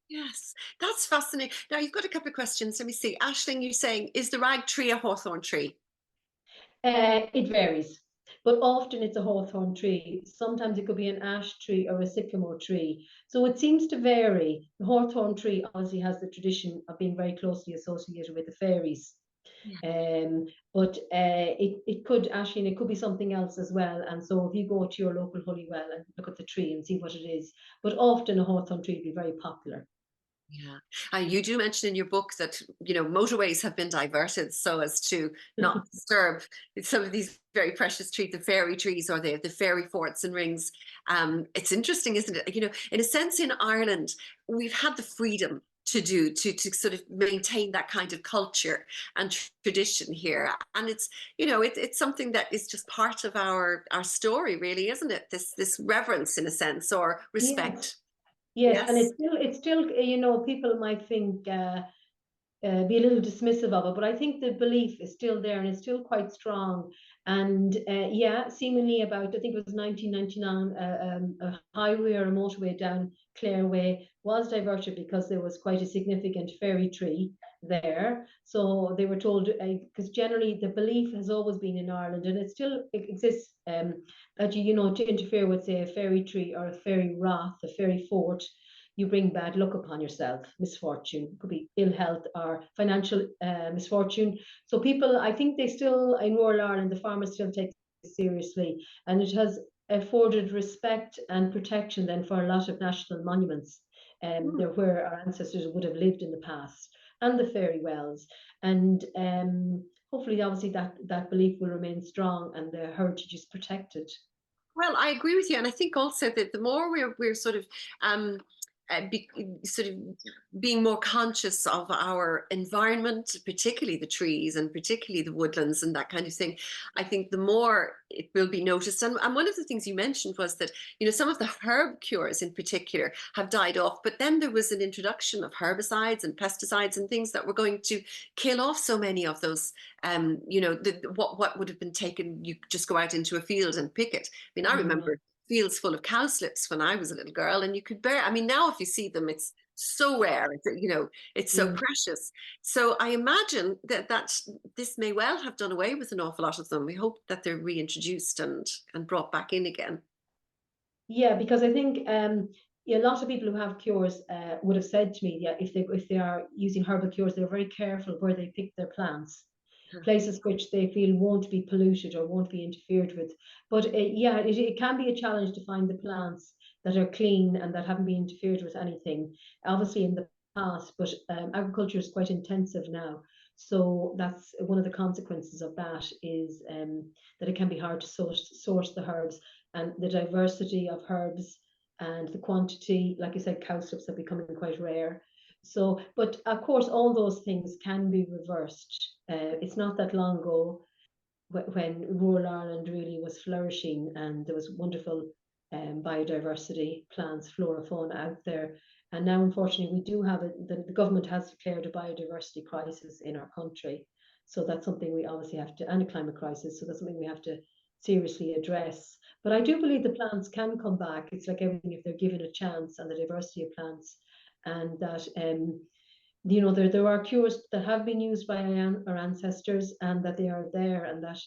Yes, that's fascinating. Now you've got a couple of questions. Let me see. Aisling, you're saying, is the rag tree a hawthorn tree? It varies, but often it's a hawthorn tree. Sometimes it could be an ash tree or a sycamore tree. So it seems to vary. The hawthorn tree obviously has the tradition of being very closely associated with the fairies. But it could, Ashleen, it could be something else as well. And so if you go to your local holy well and look at the tree and see what it is, but often a hawthorn tree would be very popular. Yeah. You do mention in your book that, motorways have been diverted so as to not disturb some of these very precious trees, the fairy trees or the fairy forts and rings. It's interesting, isn't it? In a sense, in Ireland, we've had the freedom to sort of maintain that kind of culture and tradition here. And it's something that is just part of our story, really, isn't it? This reverence, in a sense, or Yes, respect. yes, and Yes. it's still, people might think, be a little dismissive of it, but I think the belief is still there and it's still quite strong. And yeah, seemingly about, I think it was 1999, a highway or a motorway down Clare Way was diverted because there was quite a significant fairy tree there. So they were told, because generally the belief has always been in Ireland, and it still exists, that to interfere with, say, a fairy tree or a fairy wrath, a fairy fort, you bring bad luck upon yourself, misfortune, could be ill health or financial misfortune. So people, I think they still, in rural Ireland, the farmers still take it seriously, and it has afforded respect and protection then for a lot of national monuments, Hmm. there where our ancestors would have lived in the past, and the fairy wells. And hopefully, obviously, that belief will remain strong and the heritage is protected. Well, I agree with you, and I think also that the more we're sort of sort of being more conscious of our environment, particularly the trees and particularly the woodlands and that kind of thing, I think the more it will be noticed. And one of the things you mentioned was that some of the herb cures in particular have died off, but then there was an introduction of herbicides and pesticides and things that were going to kill off so many of those. What would have been taken, you just go out into a field and pick it. I mean, I Yeah. remember fields full of cowslips when I was a little girl, and you could bear. I mean, now if you see them, it's so rare. It's so Mm. precious. So I imagine that this may well have done away with an awful lot of them. We hope that they're reintroduced and brought back in again. Yeah, because I think, yeah, a lot of people who have cures would have said to me, yeah, if they are using herbal cures, they're very careful where they pick their plants, places which they feel won't be polluted or won't be interfered with. But yeah, it can be a challenge to find the plants that are clean and that haven't been interfered with anything. Obviously, in the past, but agriculture is quite intensive now. So that's one of the consequences of that, is that it can be hard to source the herbs, and the diversity of herbs and the quantity, like you said, cowslips are becoming quite rare. So, but of course, all those things can be reversed. It's not that long ago when rural Ireland really was flourishing and there was wonderful biodiversity, plants, flora, fauna out there. And now, unfortunately, we do have the government has declared a biodiversity crisis in our country. So that's something we obviously have to, and a climate crisis. So that's something we have to seriously address. But I do believe the plants can come back. It's like everything, if they're given a chance, and the diversity of plants, and that there are cures that have been used by our ancestors, and that they are there, and that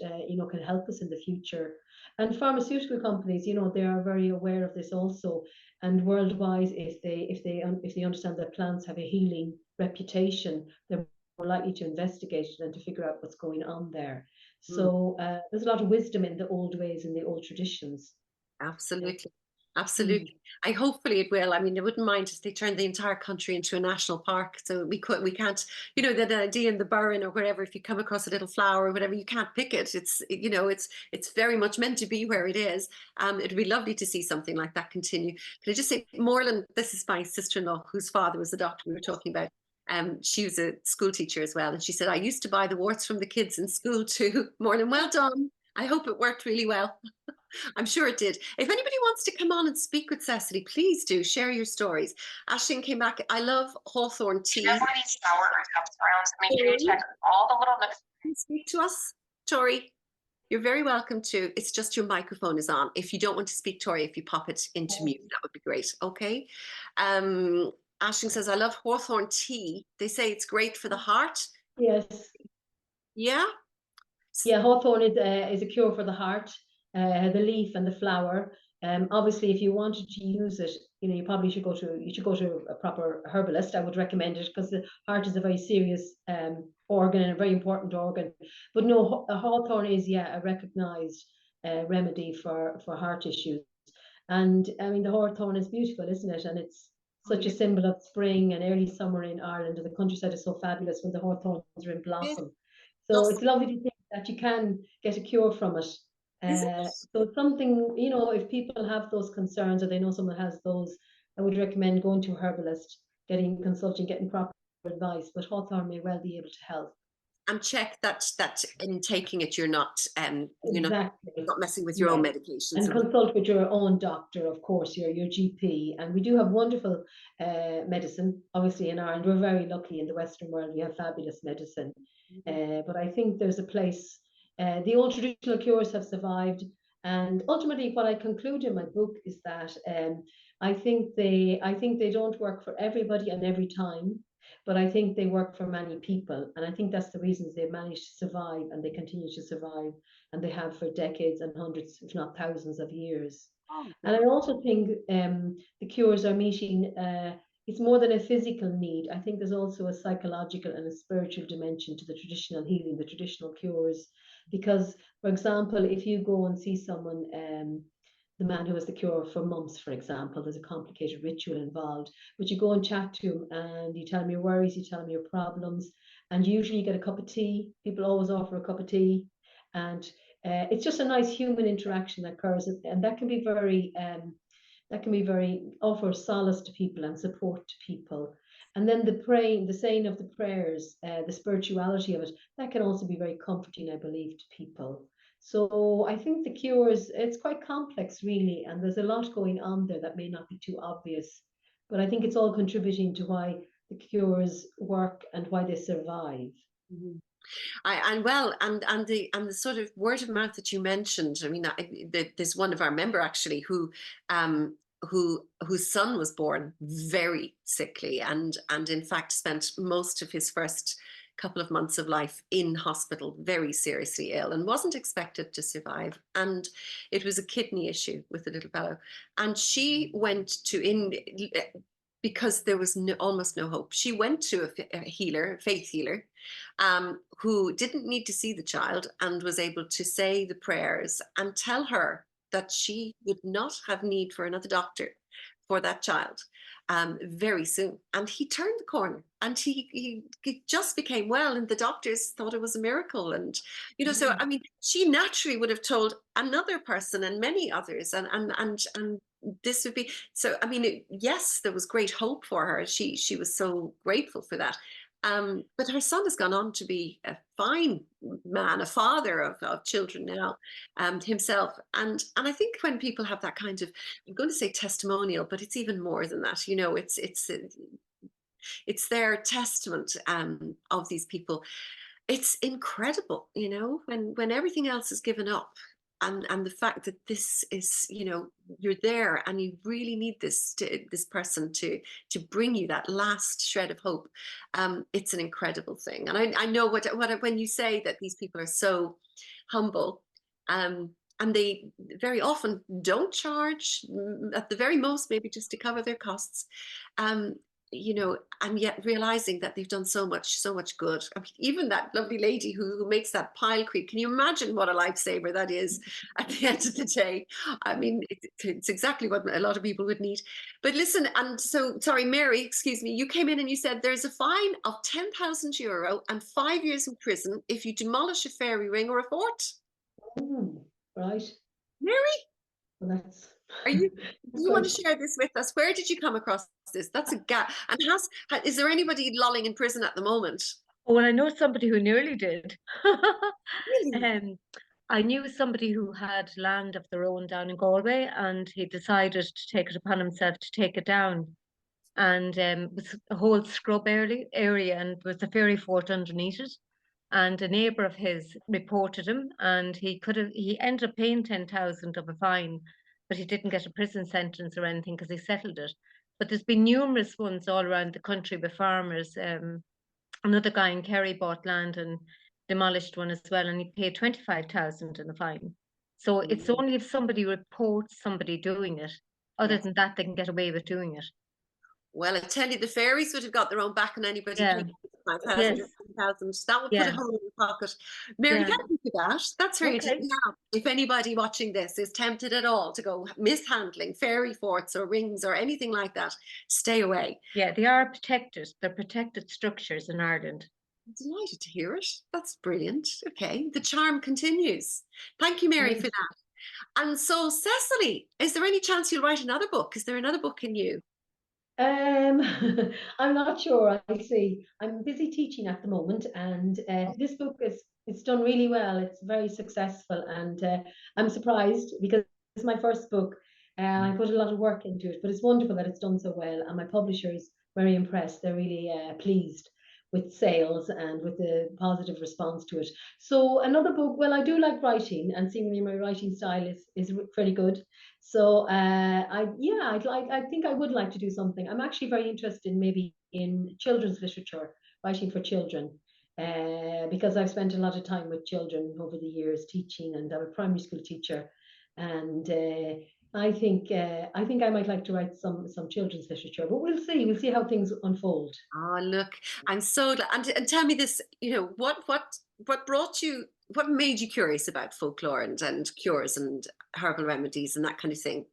can help us in the future. And pharmaceutical companies, they are very aware of this also. And worldwide, if they understand that plants have a healing reputation, they're more likely to investigate it and to figure out what's going on there. Mm. So there's a lot of wisdom in the old ways and the old traditions. Uh, Absolutely. Absolutely. mm, I hopefully it will. I mean, I wouldn't mind if they turned the entire country into a national park. So we can't, that idea in the Burren or wherever, if you come across a little flower or whatever, you can't pick it. It's very much meant to be where it is. It'd be lovely to see something like that continue. Can I just say, Morland, this is my sister-in-law whose father was the doctor we were talking about. She was a school teacher as well. And she said, I used to buy the warts from the kids in school too. Morland, well done. I hope it worked really well. I'm sure it did. If anybody wants to come on and speak with Cecily, please do share your stories. Ashton came back. I love Hawthorn She has tea. one of these shower or tub surrounds. Make sure you Tori, check all the little nooks. can you speak to us? Tori, you're very welcome to. It's just your microphone is on. If you don't want to speak, Tori, if you pop it into mute, that would be great. Okay. Um, Ashton says, I love Hawthorn tea. They say it's great for the heart. yes. Yeah. Yeah, hawthorn is a cure for the heart, the leaf and the flower. Obviously, if you wanted to use it, you probably should go to a proper herbalist. I would recommend it, because the heart is a very serious organ, and a very important organ. But no, a hawthorn is, yeah, a recognised remedy for heart issues. And I mean, the hawthorn is beautiful, isn't it? And it's such a symbol of spring and early summer in Ireland, and the countryside is so fabulous when the hawthorns are in blossom. So it's lovely to think that you can get a cure from it. So it's something, you know, if people have those concerns or they know someone has those, I would recommend going to a herbalist, consulting, getting proper advice. But hawthorn may well be able to help. And check that in taking it, you're not Exactly. not messing with your own medications. And consult with your own doctor, of course, your GP. And we do have wonderful medicine, obviously, in Ireland. We're very lucky in the Western world. We have fabulous medicine. But I think there's a place, the old traditional cures have survived. And ultimately, what I conclude in my book is that I think they don't work for everybody and every time, but I think they work for many people. And I think that's the reasons they've managed to survive, and they continue to survive, and they have for decades and hundreds, if not thousands of years. And I also think the cures are meeting, it's more than a physical need. I think there's also a psychological and a spiritual dimension to the traditional healing, the traditional cures. Because, for example, if you go and see someone, the man who has the cure for mumps, for example, there's a complicated ritual involved, but you go and chat to him and you tell him your worries, you tell him your problems, and usually you get a cup of tea. People always offer a cup of tea, and it's just a nice human interaction that occurs, and that can be very offer solace to people and support to people. And then the praying, the saying of the prayers, the spirituality of it, that can also be very comforting, I believe, to people. So I think the cures, it's quite complex, really, and there's a lot going on there that may not be too obvious. But I think it's all contributing to why the cures work and why they survive. And the sort of word of mouth that you mentioned. I mean, there's one of our member actually whose son was born very sickly, and in fact spent most of his first couple of months of life in hospital, very seriously ill, and wasn't expected to survive. And it was a kidney issue with the little fellow. And she went because there was almost no hope. She went to a healer, a faith healer, who didn't need to see the child and was able to say the prayers and tell her that she would not have need for another doctor for that child very soon. And he turned the corner, and he just became well, and the doctors thought it was a miracle. And so I mean, she naturally would have told another person and many others, and this would be so. I mean, yes, there was great hope for her. She was so grateful for that. But her son has gone on to be a fine man, a father of children now, himself. And I think when people have that kind of, I'm going to say testimonial, but it's even more than that. It's their testament of these people. It's incredible, when everything else is given up. And the fact that this is, you're there and you really need this person to bring you that last shred of hope. It's an incredible thing. And I know when you say that these people are so humble, and they very often don't charge, at the very most, maybe just to cover their costs. And yet realizing that they've done so much good. I mean, even that lovely lady who makes that pile creep, can you imagine what a lifesaver that is at the end of the day? I mean, it's exactly what a lot of people would need. But listen, and so, sorry, Mary, excuse me, you came in and you said there's a fine of €10,000 and 5 years in prison if you demolish a fairy ring or a fort. Right. Mary? Well, that's... Do you want to share this with us? Where did you come across this? That's a gap. And is there anybody lolling in prison at the moment? Oh, well, I know somebody who nearly did. Really? I knew somebody who had land of their own down in Galway, and he decided to take it upon himself to take it down. And it was a whole scrub area, and there was a fairy fort underneath it. And a neighbour of his reported him, and he ended up paying 10,000 of a fine, but he didn't get a prison sentence or anything because he settled it. But there's been numerous ones all around the country with farmers. Another guy in Kerry bought land and demolished one as well, and he paid 25,000 in a fine. So it's only if somebody reports somebody doing it. Other than that, they can get away with doing it. Well, I tell you, the fairies would have got their own back on anybody paying 5,000 Yes. or 10,000. That would put a Yeah. hole in your pocket. Mary, Yeah. thank you for that. That's very Okay. now, if anybody watching this is tempted at all to go mishandling fairy forts or rings or anything like that, stay away. Yeah, they are protected. They're protected structures in Ireland. I'm delighted to hear it. That's brilliant. Okay, the charm continues. Thank you, Mary, Great. for that. And so, Cecily, is there any chance you'll write another book? Is there another book in you? Um, I'm not sure. I see. I'm busy teaching at the moment, and this book is it's done really well. It's very successful, and I'm surprised because it's my first book. I put a lot of work into it, but it's wonderful that it's done so well, and my publisher is very impressed. They're really pleased with sales and with the positive response to it. So another book. Well, I do like writing, and seemingly my writing style is pretty good. So I think I would like to do something. I'm actually very interested maybe in children's literature, writing for children, because I've spent a lot of time with children over the years teaching, and I'm a primary school teacher, and I think I might like to write some children's literature, but we'll see. We'll see how things unfold. Oh, look, I'm so glad. And tell me this, what brought you, what made you curious about folklore and cures and herbal remedies and that kind of thing?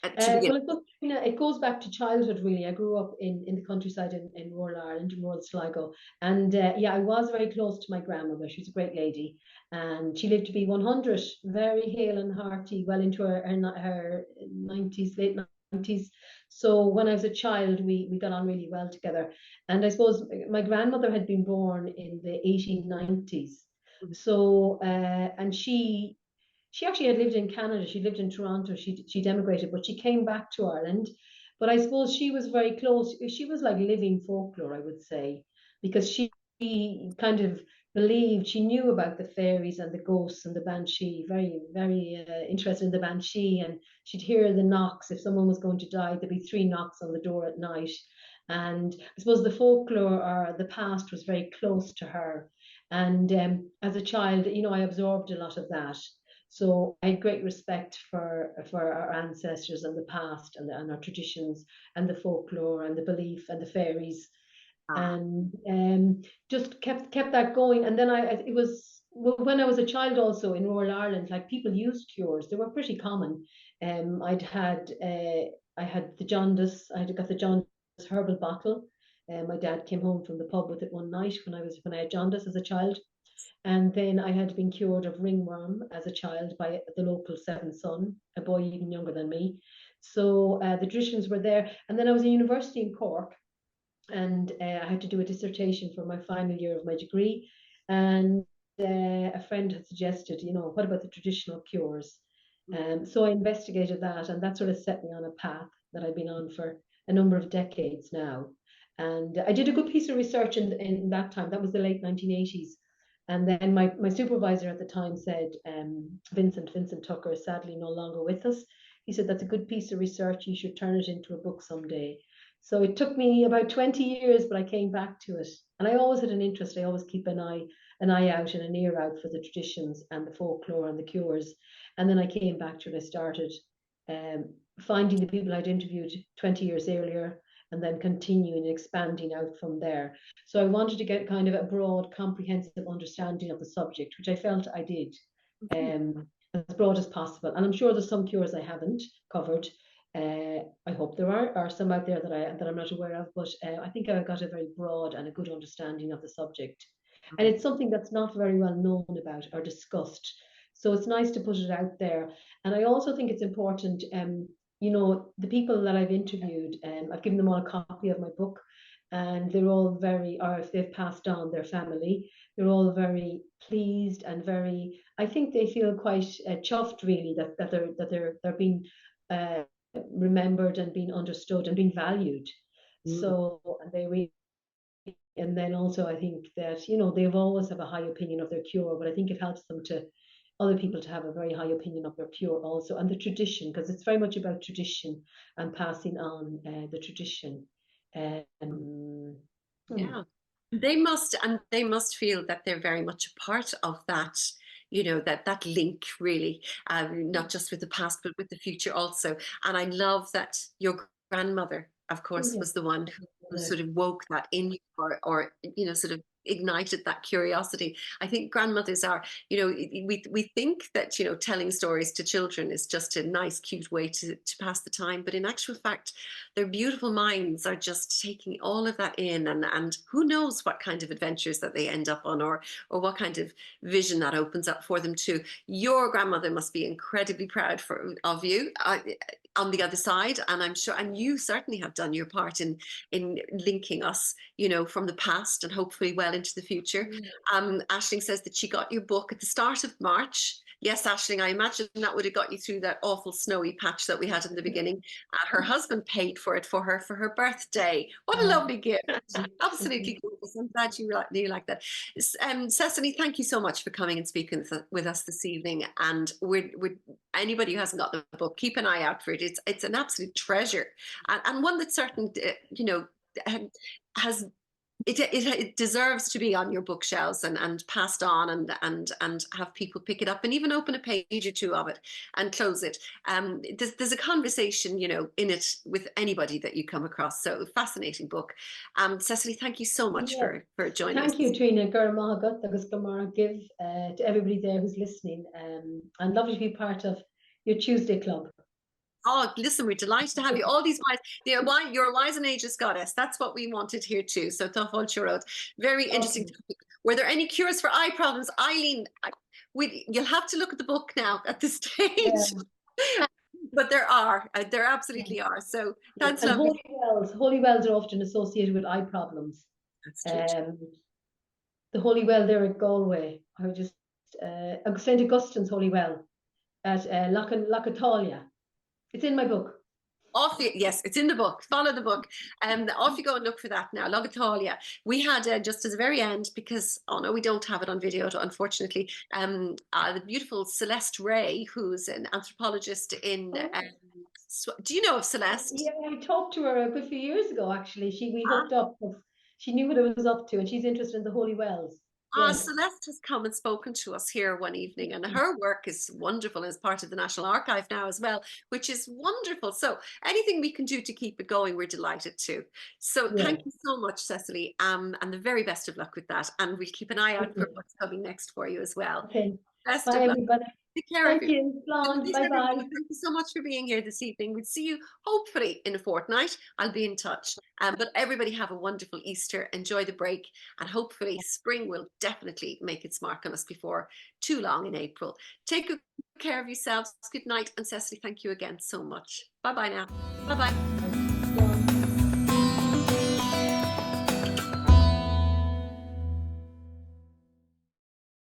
To begin Well, it goes back to childhood, really. I grew up in the countryside in rural Ireland, in rural Sligo. And yeah, I was very close to my grandmother. She was a great lady. And she lived to be 100, very hale and hearty, well into her 90s, late 90s. So when I was a child, we got on really well together. And I suppose my grandmother had been born in the 1890s. with. So, and she actually had lived in Canada. She lived in Toronto. She'd emigrated, but she came back to Ireland. But I suppose she was very close. She was like living folklore, I would say, because she kind of believed, she knew about the fairies and the ghosts and the banshee. Very, very interested in the banshee, and she'd hear the knocks. If someone was going to die, there'd be 3 knocks on the door at night. And I suppose the folklore or the past was very close to her. And as a child, I absorbed a lot of that. So I had great respect for our ancestors and the past and our traditions and the folklore and the belief and the fairies, Ah, and just kept that going. And then it was when I was a child also in rural Ireland, like people used cures. They were pretty common. I had the jaundice. I had got the jaundice herbal bottle. My dad came home from the pub with it one night when I had jaundice as a child. And then I had been cured of ringworm as a child by the local seventh son, a boy even younger than me. So the traditions were there. And then I was in university in Cork, and I had to do a dissertation for my final year of my degree. And a friend had suggested, what about the traditional cures? So I investigated that, and that sort of set me on a path that I've been on for a number of decades now. And I did a good piece of research in that time. That was the late 1980s. And then my supervisor at the time said, Vincent Tucker is sadly no longer with us. He said, that's a good piece of research. You should turn it into a book someday. So it took me about 20 years, but I came back to it. And I always had an interest. I always keep an eye out and an ear out for the traditions and the folklore and the cures. And then I came back to it. I started finding the people I'd interviewed 20 years earlier, and then continuing and expanding out from there. So I wanted to get kind of a broad, comprehensive understanding of the subject, which I felt I did, as broad as possible. And I'm sure there's some cures I haven't covered. I hope there are some out there that I'm not aware of, but I think I got a very broad and a good understanding of the subject. And it's something that's not very well known about or discussed. So it's nice to put it out there. And I also think it's important, the people that I've interviewed, I've given them all a copy of my book, and they're all or if they've passed on their family, they're all very pleased and very, I think they feel quite chuffed really that they're being remembered and being understood and being valued. So they really, and then also I think that, they've always have a high opinion of their cure, but I think it helps them to other people to have a very high opinion of their cure also, and the tradition, because it's very much about tradition and passing on the tradition. yeah. They must feel that they're very much a part of that, that link really, not just with the past, but with the future also. And I love that your grandmother of course, Yeah. was the one who sort of woke that in you, or you know, sort of ignited that curiosity. I think grandmothers are, you know, we think that, you know, telling stories to children is just a nice, cute way to pass the time. But in actual fact, their beautiful minds are just taking all of that in, and who knows what kind of adventures that they end up on, or what kind of vision that opens up for them too. Your grandmother must be incredibly proud of you. On the other side, and I'm sure, and you certainly have done your part in linking us, you know, from the past and hopefully well into the future. Aisling says that she got your book at the start of March. Yes, Aisling, I imagine that would have got you through that awful snowy patch that we had in the beginning. Her husband paid for it for her birthday. What a lovely gift. Absolutely gorgeous. I'm glad you like that. Cecily, thank you so much for coming and speaking with us this evening. And we're anybody who hasn't got the book, keep an eye out for it. It's an absolute treasure, and one that certain, you know, has it deserves to be on your bookshelves and passed on, and have people pick it up and even open a page or two of it and close it. There's a conversation, you know, in it with anybody that you come across. So fascinating book. Cecily, thank you so much for joining us. Thank you, Trina. Guramahagat, agus Gamara, give to everybody there who's listening. And lovely to be part of your Tuesday club. Oh, listen, we're delighted to have you. All these wise, you know, you're a wise and ageless goddess. That's what we wanted here too. So Tafol Churot, very interesting topic. Were there any cures for eye problems? Eileen, you'll have to look at the book now at this stage. Yeah. But there absolutely are. So that's lovely. Holy wells are often associated with eye problems. That's true. The Holy Well there at Galway, or just St. Augustine's Holy Well at Lochatalia. It's in my book. Yes, it's in the book. Follow the book. Off you go and look for that now. Lochatalia. We had just as the very end, because no, we don't have it on video, unfortunately. The beautiful Celeste Ray, who's an anthropologist in. Do you know of Celeste? Yeah, I talked to her a good few years ago. Actually, we hooked up. She knew what I was up to, and she's interested in the Holy Wells. Yes. Celeste has come and spoken to us here one evening, and her work is wonderful as part of the National Archive now as well, which is wonderful. So anything we can do to keep it going, we're delighted to. So thank you so much, Cecily, and the very best of luck with that. And we'll keep an eye out for what's coming next for you as well. Okay. Best Bye, of luck. everybody. Take care of you. Bye-bye. Thank you so much for being here this evening. We'll see you hopefully in a fortnight. I'll be in touch. But everybody have a wonderful Easter. Enjoy the break. And hopefully spring will definitely make its mark on us before too long in April. Take good care of yourselves. Good night. And Cecily, thank you again so much. Bye-bye now. Bye-bye.